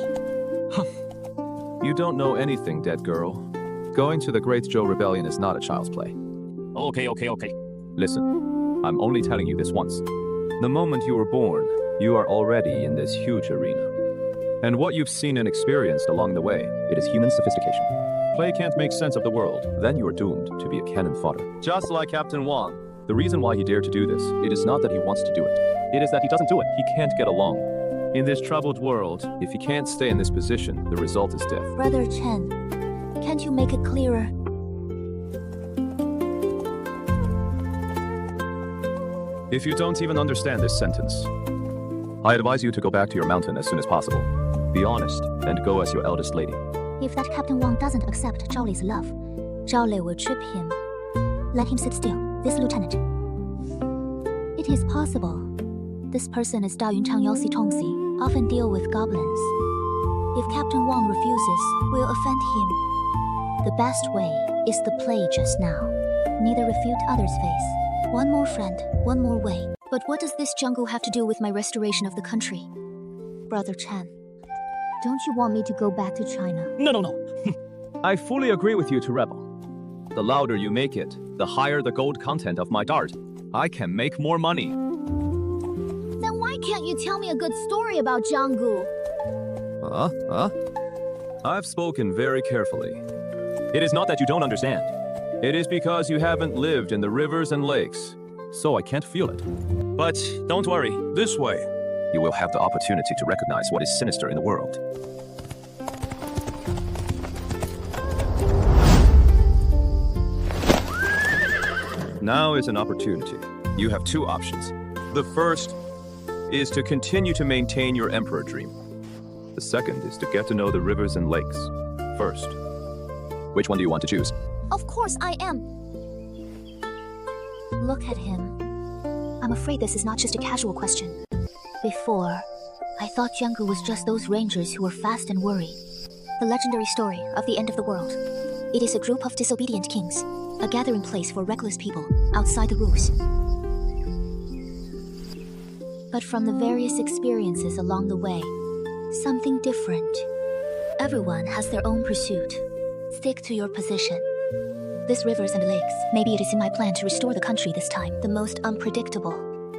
S3: You don't know anything, dead girl. Going to the Great Zhou rebellion is not a child's play.
S5: Okay.
S3: Listen, I'm only telling you this once. The moment you were born, you are already in this huge arena. And what you've seen and experienced along the way, it is human sophistication. Play can't make sense of the world, then you are doomed to be a cannon fodder. Just like Captain Wang. The reason why he dared to do this, it is not that he wants to do it. It is that he doesn't do it. He can't get along. In this troubled world, if he can't stay in this position, the result is death.
S2: Brother Chen, can't you make it clearer?
S3: If you don't even understand this sentence, I advise you to go back to your mountain as soon as possible. Be honest, and go as your eldest lady.
S2: If that Captain Wang doesn't accept Zhao Lei's love, Zhao Lei will trip him. Let him sit still, this lieutenant. It is possible. This person is Da Yunchang Yalsi Tongxi, often deal with goblins. If Captain Wang refuses, we'll offend him. The best way is the play just now. Neither refute others' face. One more friend, one more way. But what does this jungle have to do with my restoration of the country? Brother Chen, don't you want me to go back to China?
S3: No. I fully agree with you to rebel. The louder you make it, the higher the gold content of my dart. I can make more money.
S8: Then why can't you tell me a good story about Jianghu?
S3: I've spoken very carefully. It is not that you don't understand. It is because you haven't lived in the rivers and lakes, so I can't feel it. But don't worry, this way, you will have the opportunity to recognize what is sinister in the world. Now is an opportunity. You have two options. The first is to continue to maintain your emperor dream. The second is to get to know the rivers and lakes first. Which one do you want to choose?
S2: Of course I am. Look at him. I'm afraid this is not just a casual question. Before, I thought Jianghu was just those rangers who were fast and worried. The legendary story of the end of the world. It is a group of disobedient kings, a gathering place for reckless people outside the rules. But from the various experiences along the way, something different. Everyone has their own pursuit. Stick to your position. These rivers and lakes. Maybe it is in my plan to restore the country this time. The most unpredictable,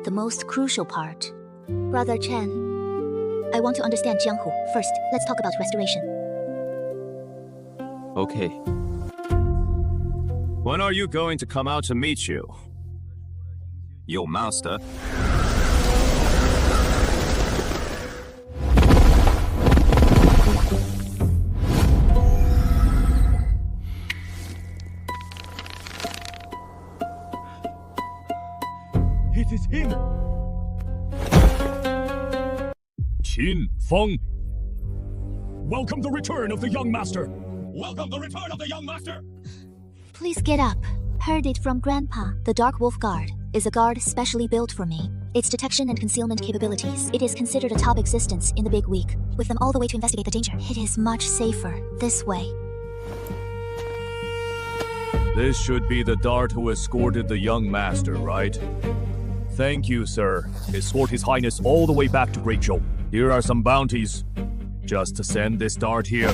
S2: the most crucial part. Brother Chen, I want to understand Jianghu. First, let's talk about restoration.
S3: Okay. When are you going to come out to meet you? Your master?
S1: It is him!
S10: Qin Feng. Welcome the return of the young master. Welcome the return of the young master.
S2: Please get up. Heard it from Grandpa. The Dark Wolf Guard is a guard specially built for me. Its detection and concealment capabilities. It is considered a top existence in the Big Week. With them all the way to investigate the danger. It is much safer this way.
S10: This should be the dart who escorted the young master, right? Thank you, sir. Escort His Highness all the way back to Great Zhou. Here are some bounties. Just to send this dart here.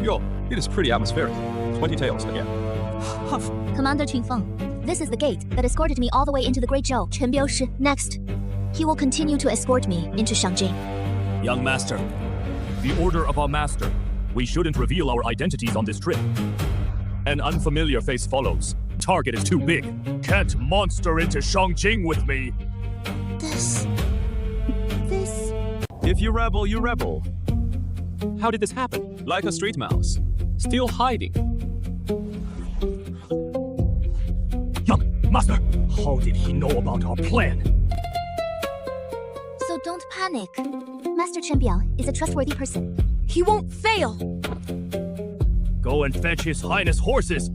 S3: Yo, it is pretty atmospheric. 20 taels again.
S2: Huff. Commander Qin Feng, this is the gate that escorted me all the way into the Great Zhou. Chen Biushi. Next, he will continue to escort me into Shangjing.
S10: Young master, the order of our master. We shouldn't reveal our identities on this trip. An unfamiliar face follows. Target is too big. Can't monster into Shangjing with me.
S2: This...
S3: If you rebel, you rebel. How did this happen? Like a street mouse. Still hiding.
S10: Young master, how did he know about our plan?
S2: So don't panic. Master Chen Biao is a trustworthy person.
S6: He won't fail!
S10: Go and fetch His Highness horses.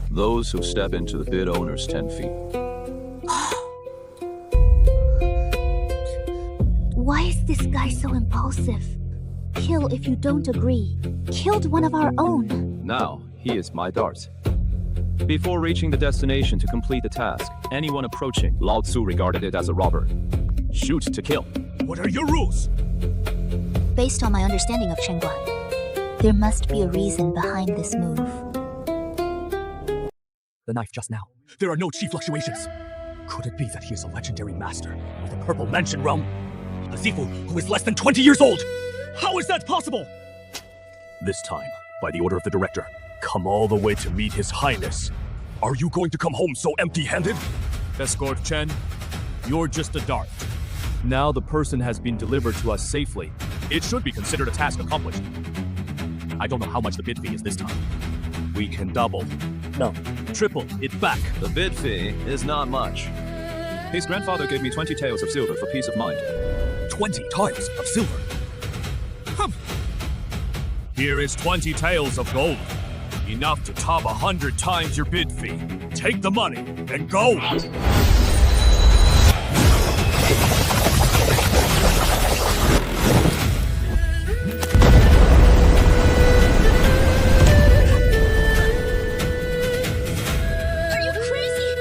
S3: Those who step into the bid owner's 10 feet.
S2: Why is this guy so impulsive? Kill if you don't agree. Killed one of our own.
S3: Now, he is my dart. Before reaching the destination to complete the task, anyone approaching, Lao Tzu regarded it as a robber. Shoot to kill.
S10: What are your rules?
S2: Based on my understanding of Chen Guan, there must be a reason behind this move.
S1: The knife just now. There are no chi fluctuations. Could it be that he is a legendary master of the Purple Mansion realm? A Zifu who is less than 20 years old! How is that possible?
S10: This time, by the order of the director, come all the way to meet His Highness. Are you going to come home so empty-handed? Escort Chen, you're just a dart. Now the person has been delivered to us safely. It should be considered a task accomplished. I don't know how much the bid fee is this time. We can double. No, triple it back.
S3: The bid fee is not much. His grandfather gave me 20 taels of silver for peace of mind.
S10: 20 taels of silver? Here is 20 taels of gold. Enough to top 100 times your bid fee. Take the money and go!
S8: Are you crazy?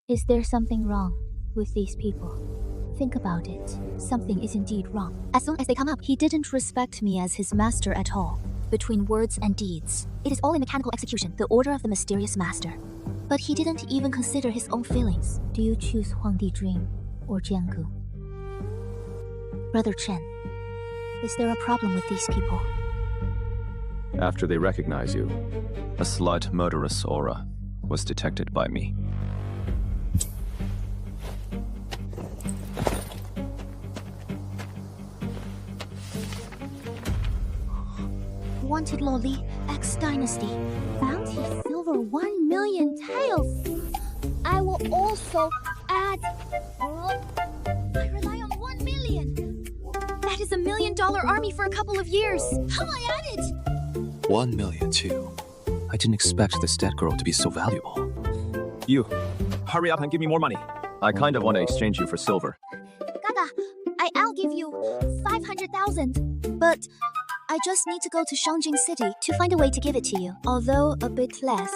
S2: Is there something wrong with these people? Think about it. Something is indeed wrong. As soon as they come up, he didn't respect me as his master at all. Between words and deeds, it is all in mechanical execution, the order of the mysterious master. But he didn't even consider his own feelings. Do you choose Huangdi Dream or Jianggu? Brother Chen, is there a problem with these people?
S3: After they recognize you, a slight murderous aura was detected by me.
S2: Wanted Loli, X Dynasty.
S8: Bounty silver 1 million taels. I will also add... I rely on 1 million.
S6: That is $1 million army for a couple of years.
S8: How I add it?
S7: 1 million too. I didn't expect this dead girl to be so valuable.
S3: You, hurry up and give me more money. I kind of want to exchange you for silver.
S8: Gaga, I'll give you 500,000. But
S2: I just need to go to Shangjing City to find a way to give it to you, although a bit less.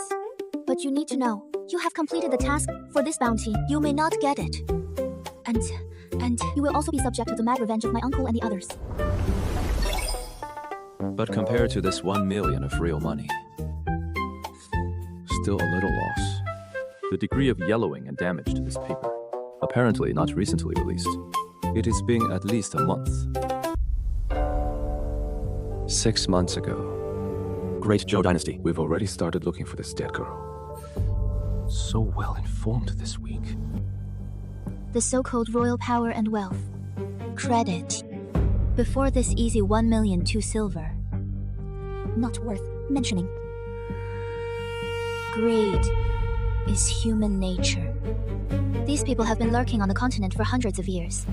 S2: But you need to know, you have completed the task for this bounty. You may not get it. And you will also be subject to the mad revenge of my uncle and the others.
S7: But compared to this 1 million of real money, still a little loss.
S3: The degree of yellowing and damage to this paper, apparently not recently released.
S7: It is being at least a month. 6 months ago.
S3: Great Zhou Dynasty.
S7: We've already started looking for this dead girl. So well informed this week.
S2: The so-called royal power and wealth. Credit. Before this easy 1 million 2 silver. Not worth mentioning. Greed is human nature. These people have been lurking on the continent for hundreds of years.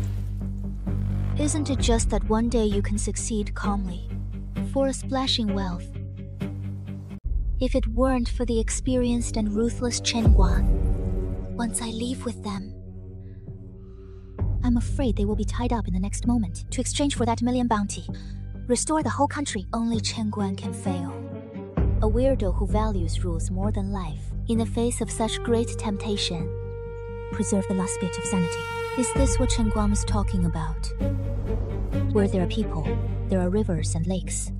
S2: Isn't it just that one day you can succeed calmly, for a splashing wealth? If it weren't for the experienced and ruthless Chen Guan, once I leave with them, I'm afraid they will be tied up in the next moment to exchange for that million bounty. Restore the whole country. Only Chen Guan can fail. A weirdo who values rules more than life. In the face of such great temptation, preserve the last bit of sanity. Is this what Chen Guan was talking about? Where there are people, there are rivers and lakes.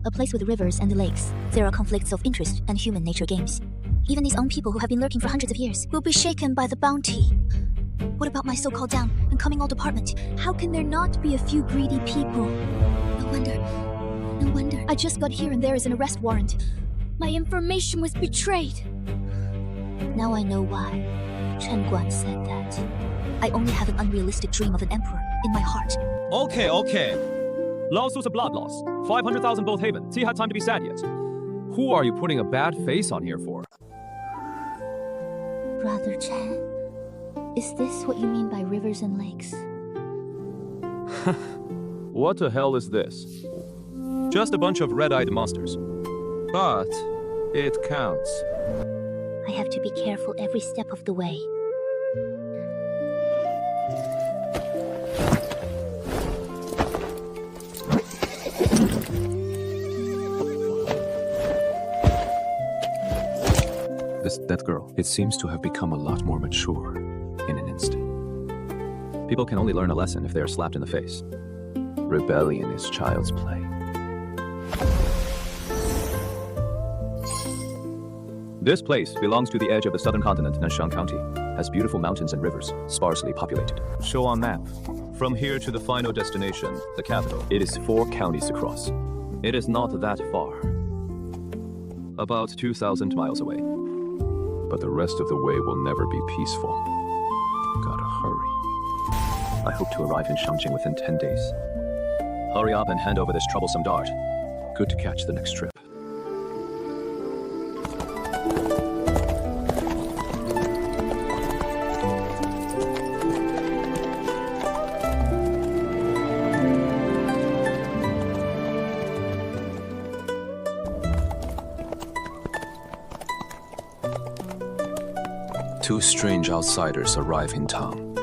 S2: A place with rivers and lakes, there are conflicts of interest and human nature games. Even these own people who have been lurking for hundreds of years will be shaken by the bounty. What about my so-called down and coming all department? How can there not be a few greedy people? No wonder. I just got here and there is an arrest warrant. My information was betrayed. Now I know why Chen Guan said that. I only have an unrealistic dream of an emperor in my heart.
S3: Okay. Lawsuits of blood loss. 500,000 both haven. T had time to be sad yet. Who are you putting a bad face on here for?
S2: Brother Chen, is this what you mean by rivers and lakes?
S3: What the hell is this? Just a bunch of red-eyed monsters. But it counts.
S2: I have to be careful every step of the way.
S7: This dead girl, it seems to have become a lot more mature in an instant.
S3: People can only learn a lesson if they are slapped in the face.
S7: Rebellion is child's play.
S3: This place belongs to the edge of the southern continent, Nanshan County. Has beautiful mountains and rivers, sparsely populated. Show on map. From here to the final destination, the capital, it is 4 counties across. It is not that far. About 2,000 miles away.
S9: But the rest of the way will never be peaceful. Gotta hurry.
S3: I hope to arrive in Shangjing within 10 days. Hurry up and hand over this troublesome dart. Good to catch the next trip.
S7: Two strange outsiders arrive in town.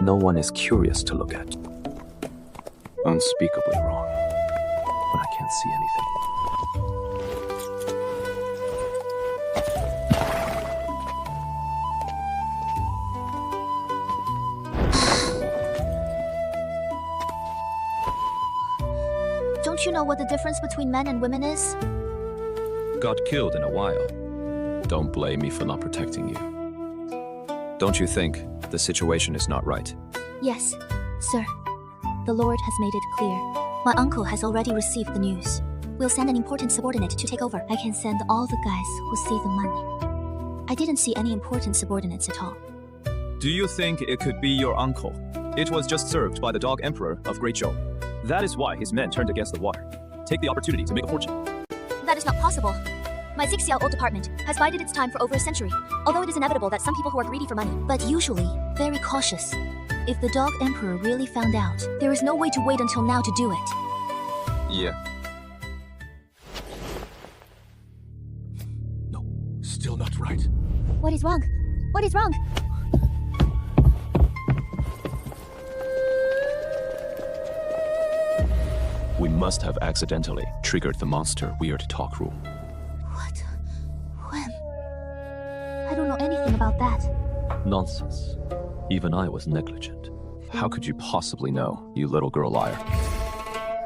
S7: No one is curious to look at. Unspeakably wrong. But I can't see anything.
S2: Don't you know what the difference between men and women is?
S3: Got killed in a while.
S7: Don't blame me for not protecting you. Don't you think the situation is not right?
S2: Yes, sir. The Lord has made it clear. My uncle has already received the news. We'll send an important subordinate to take over. I can send all the guys who see the money. I didn't see any important subordinates at all.
S3: Do you think it could be your uncle? It was just served by the Dog Emperor of Great Zhou. That is why his men turned against the water. Take the opportunity to make a fortune.
S2: That is not possible. My 6-year-old department has bided its time for over a century, although it is inevitable that some people who are greedy for money, but usually very cautious. If the Dog Emperor really found out, there is no way to wait until now to do it.
S7: Yeah.
S9: No, still not right.
S2: What is wrong? What is wrong?
S4: We
S3: must have accidentally triggered the monster weird talk rule.
S2: What? When? I don't know anything about that.
S3: Nonsense. Even I was negligent. How could you possibly know, you little girl liar?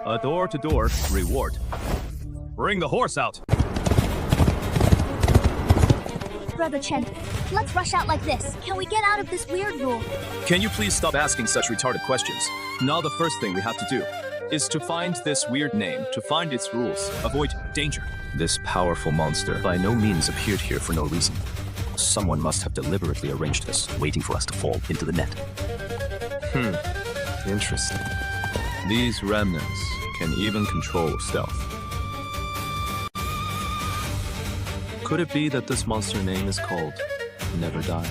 S10: A door-to-door reward. Bring the horse out.
S2: Brother Chen, let's rush out like this. Can we get out of this weird rule?
S3: Can you please stop asking such retarded questions? Now the first thing we have to do is to find this weird name, to find its rules, avoid danger. This powerful monster by no means appeared here for no reason. Someone must have deliberately arranged this, waiting for us to fall into the net. Interesting. These remnants can even control stealth. Could it be that this monster name is called Never Die?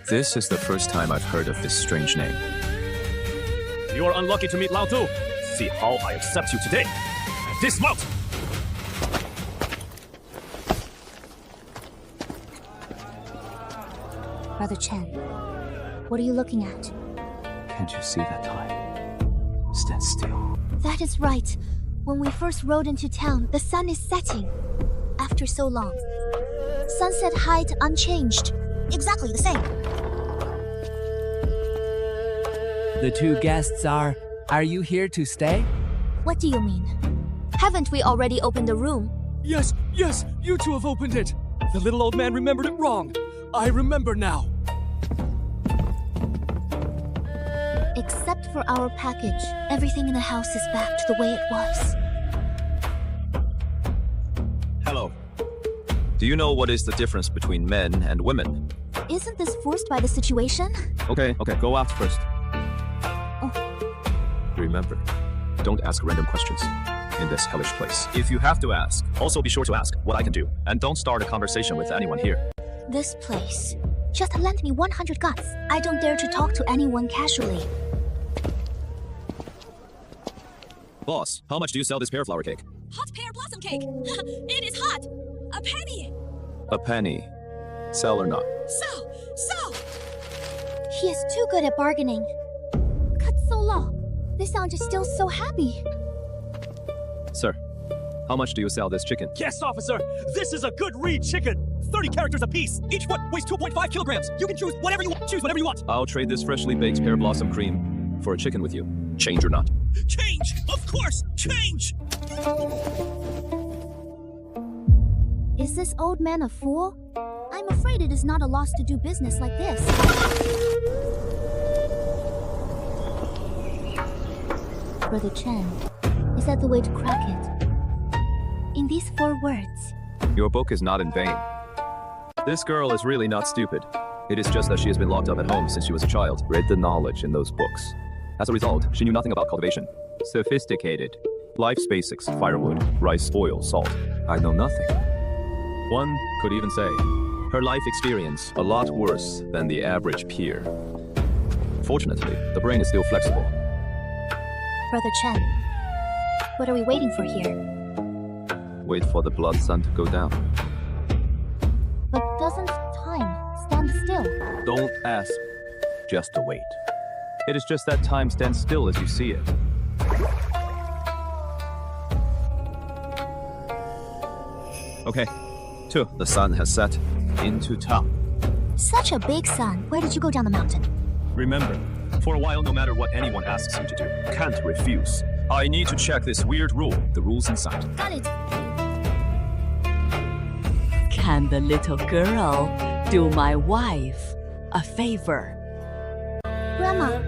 S3: This is the first time I've heard of this strange name.
S10: You are unlucky to meet Lao Tu. See how I accept you today. Dismount!
S2: Brother Chen, what are you looking at?
S5: Can't you see that time? Stand still.
S2: That is right. When we first rode into town, the sun is setting. After so long. Sunset height unchanged. Exactly the same.
S14: The two guests are you here to stay?
S2: What do you mean? Haven't we already opened the room?
S1: Yes, you two have opened it. The little old man remembered it wrong. I remember now.
S2: Except for our package, everything in the house is back to the way it was.
S3: Hello. Do you know what is the difference between men and women?
S2: Isn't this forced by the situation?
S3: Okay, go out first.
S2: Oh.
S3: Remember, don't ask random questions in this hellish place. If you have to ask, also be sure to ask what I can do. And don't start a conversation with anyone here.
S2: This place. Just lend me 100 guts. I don't dare to talk to anyone casually.
S3: Boss, how much do you sell this pear flower cake?
S6: Hot pear blossom cake. It is hot. A penny.
S3: A penny. Sell or not?
S6: So.
S2: He is too good at bargaining. Cut so low. This sound is still so happy.
S3: Sir, how much do you sell this chicken?
S1: Yes, officer. This is a good reed chicken. 30 characters apiece. Each foot weighs 2.5 kilograms. You can choose whatever you want. Choose whatever you want.
S3: I'll trade this freshly baked pear blossom cream for a chicken with you. Change or not?
S1: Change! Of course! Change!
S2: Is this old man a fool? I'm afraid it is not a loss to do business like this. Brother Chen, is that the way to crack it? In these 4 words.
S3: Your book is not in vain. This girl is really not stupid. It is just that she has been locked up at home since she was a child. Read the knowledge in those books. As a result, she knew nothing about cultivation. Sophisticated. Life's basics, firewood, rice, oil, salt. I know nothing. One could even say, her life experience a lot worse than the average peer. Fortunately, the brain is still flexible.
S2: Brother Chen, what are we waiting for here?
S3: Wait for the blood sun to go down.
S2: But doesn't time stand still?
S3: Don't ask. Just wait. It is just that time stands still as you see it. Okay. 2. The sun has set into town.
S2: Such a big sun. Where did you go down the mountain?
S3: Remember, for a while, no matter what anyone asks you to do, can't refuse. I need to check this weird rule. The rule's inside.
S2: Got it.
S15: Can the little girl do my wife a favor?
S2: Grandma,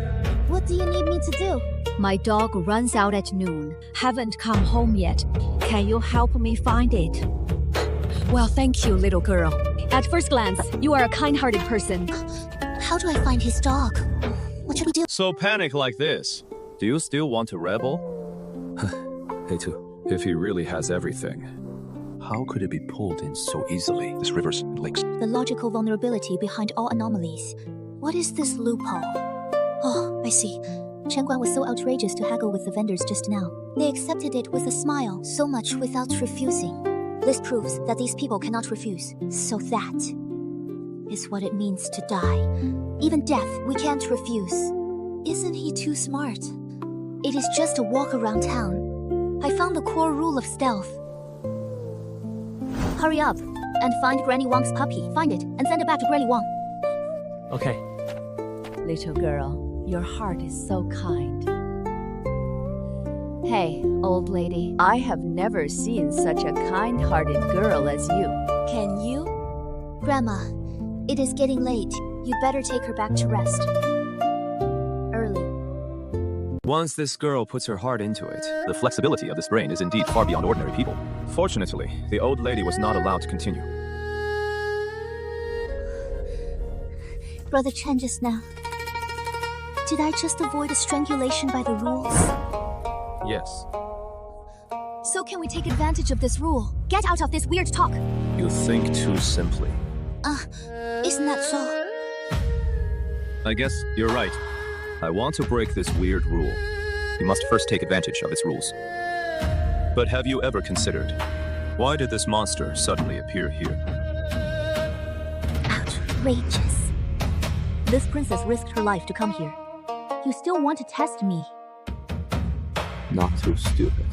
S2: what do you need me to do?
S6: My dog runs out at noon. Haven't come home yet. Can you help me find it? Well, thank you, little girl. At first glance, you are a kind-hearted person.
S2: How do I find his dog? What should we do?
S3: So panic like this. Do you still want to rebel? Hey, too. If he really has everything, how could it be pulled in so easily? This rivers and lakes.
S2: The logical vulnerability behind all anomalies. What is this loophole? Oh, I see. Chen Guan was so outrageous to haggle with the vendors just now. They accepted it with a smile, so much without refusing. This proves that these people cannot refuse. So that is what it means to die. Even death, we can't refuse. Isn't he too smart? It is just a walk around town. I found the core rule of stealth. Hurry up and find Granny Wang's puppy. Find it and send it back to Granny Wang.
S14: Okay.
S15: Little girl, your heart is so kind. Hey, old lady, I have never seen such a kind-hearted girl as you.
S2: Can you? Grandma, it is getting late. You better take her back to rest. Early.
S7: Once this girl puts her heart into it, the flexibility of this brain is indeed far beyond ordinary people. Fortunately, the old lady was not allowed to continue.
S2: Brother Chen just now. Did I just avoid a strangulation by the rules?
S7: Yes.
S2: So can we take advantage of this rule? Get out of this weird talk.
S7: You think too simply.
S2: Isn't that so?
S7: I guess you're right. I want to break this weird rule. You must first take advantage of its rules. But have you ever considered, why did this monster suddenly appear here?
S2: Outrageous.
S6: This princess risked her life to come here. You still want to test me?
S7: Not too stupid.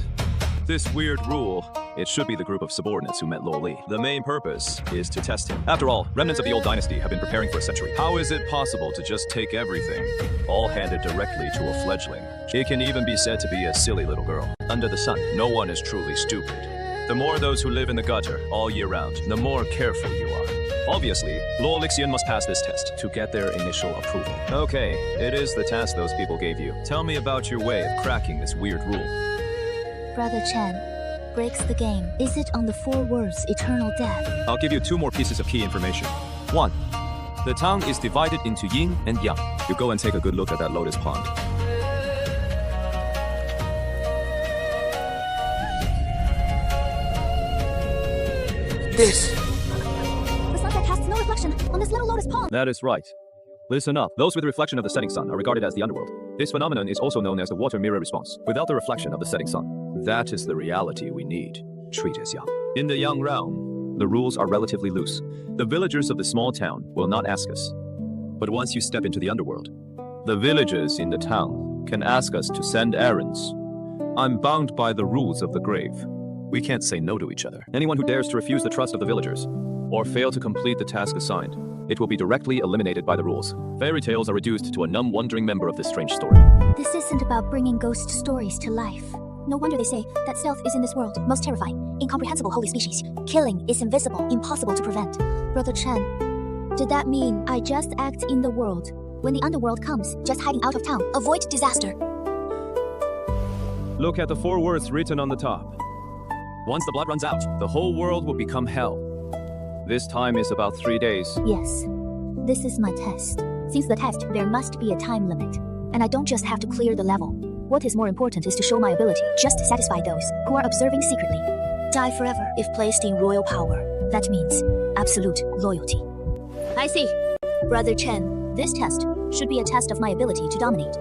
S7: This weird rule, it should be the group of subordinates who met Lo Li. The main purpose is to test him. After all, remnants of the old dynasty have been preparing for a century. How is it possible to just take everything, all handed directly to a fledgling? It can even be said to be a silly little girl. Under the sun, no one is truly stupid. The more those who live in the gutter all year round, the more careful you are. Obviously, Lo Lixian must pass this test to get their initial approval. Okay, it is the task those people gave you. Tell me about your way of cracking this weird rule.
S2: Brother Chen breaks the game. Is it on the 4 words eternal death?
S7: I'll give you 2 more pieces of key information. 1. The town is divided into yin and yang. You go and take a good look at that lotus pond.
S14: This.
S2: The sunset casts no reflection on this little lotus pond.
S7: That is right. Listen up. Those with the reflection of the setting sun are regarded as the underworld. This phenomenon is also known as the water mirror response. Without the reflection of the setting sun, that is the reality we need. Treat as yang. In the yang realm, the rules are relatively loose. The villagers of the small town will not ask us. But once you step into the underworld, the villagers in the town can ask us to send errands. I'm bound by the rules of the grave. We can't say no to each other. Anyone who dares to refuse the trust of the villagers, or fail to complete the task assigned, it will be directly eliminated by the rules. Fairy tales are reduced to a numb, wandering member of this strange story.
S2: This isn't about bringing ghost stories to life. No wonder they say that stealth is in this world most terrifying, incomprehensible holy species. Killing is invisible, impossible to prevent. Brother Chen, did that mean I just act in the world? When the underworld comes, just hiding out of town, avoid disaster.
S7: Look at the 4 words written on the top. Once the blood runs out, the whole world will become hell. This time is about 3 days.
S2: Yes, this is my test. Since the test, there must be a time limit. And I don't just have to clear the level. What is more important is to show my ability. Just satisfy those who are observing secretly. Die forever if placed in royal power. That means absolute loyalty. I see. Brother Chen, this test should be a test of my ability to dominate.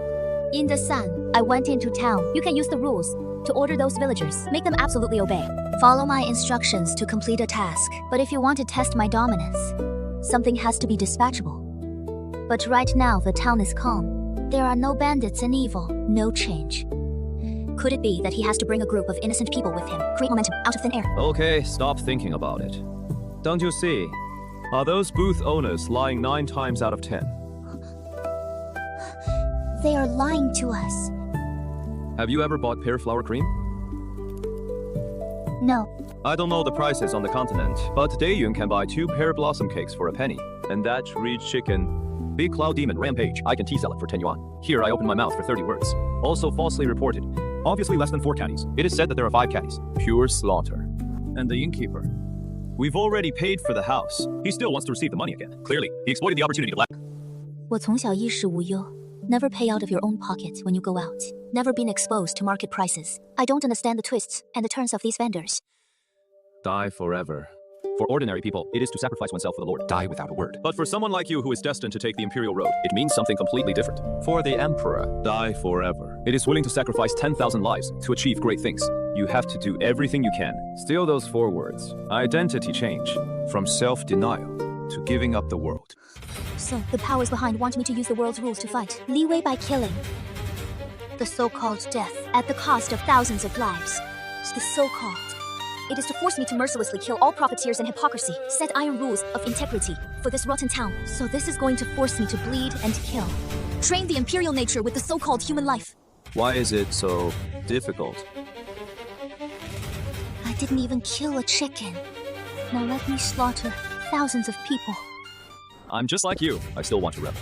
S2: In the sun, I went into town. You can use the rules to order those villagers. Make them absolutely obey. Follow my instructions to complete a task. But if you want to test my dominance, something has to be dispatchable. But right now, the town is calm. There are no bandits and evil. No change. Could it be that he has to bring a group of innocent people with him? Create momentum out of thin air.
S7: Okay, stop thinking about it. Don't you see? Are those booth owners lying 9 times out of 10?
S2: They are lying to us.
S7: Have you ever bought pear flower cream?
S2: No.
S7: I don't know the prices on the continent, but Daeyun can buy 2 pear blossom cakes for a penny. And that reeds chicken. Big Cloud Demon Rampage. I can sell it for 10 yuan. Here I open my mouth for 30 words. Also falsely reported. Obviously less than 4 caddies. It is said that there are 5 caddies. Pure slaughter. And the innkeeper. We've already paid for the house. He still wants to receive the money again. Clearly, he exploited the opportunity to lack.
S2: 我从小衣食无忧. Never pay out of your own pocket when you go out. Never been exposed to market prices. I don't understand the twists and the turns of these vendors.
S7: Die forever. For ordinary people, it is to sacrifice oneself for the Lord. Die without a word. But for someone like you who is destined to take the imperial road, it means something completely different. For the emperor, die forever. It is willing to sacrifice 10,000 lives to achieve great things. You have to do everything you can. Still those 4 words. Identity change. From self-denial to giving up the world.
S2: So, the powers behind want me to use the world's rules to fight. Leeway by killing. the so-called death at the cost of thousands of lives. The so-called. It is to force me to mercilessly kill all profiteers and hypocrisy, set iron rules of integrity for this rotten town. So this is going to force me to bleed and kill. Train the imperial nature with the so-called human life.
S3: Why is it so difficult?
S2: I didn't even kill a chicken. Now let me slaughter thousands of people.
S3: I'm just like you. I still want to rebel.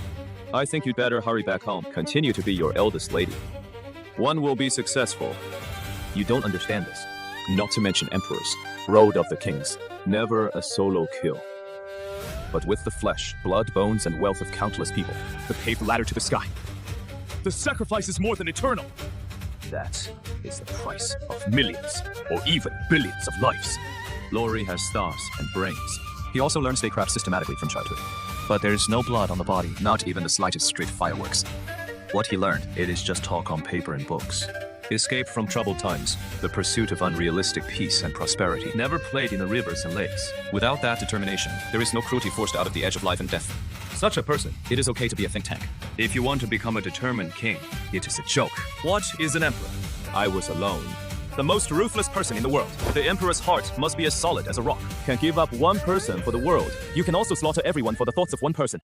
S3: I think you'd better hurry back home. Continue to be your eldest lady. One will be successful. You don't understand this. Not to mention emperors. Road of the kings. Never a solo kill. But with the flesh, blood, bones, and wealth of countless people.
S1: The paved ladder to the sky. The sacrifice is more than eternal.
S3: That is the price of millions, or even billions of lives. Lori has stars and brains. He also learned statecraft systematically from childhood. But there is no blood on the body, not even the slightest street fireworks. What he learned, it is just talk on paper and books. Escape from troubled times, the pursuit of unrealistic peace and prosperity. Never played in the rivers and lakes. Without that determination, there is no cruelty forced out of the edge of life and death. Such a person, it is okay to be a think tank. If you want to become a determined king, it is a joke. What is an emperor? I was alone. The most ruthless person in the world. The emperor's heart must be as solid as a rock. Can give up one person for the world. You can also slaughter everyone for the thoughts of one person.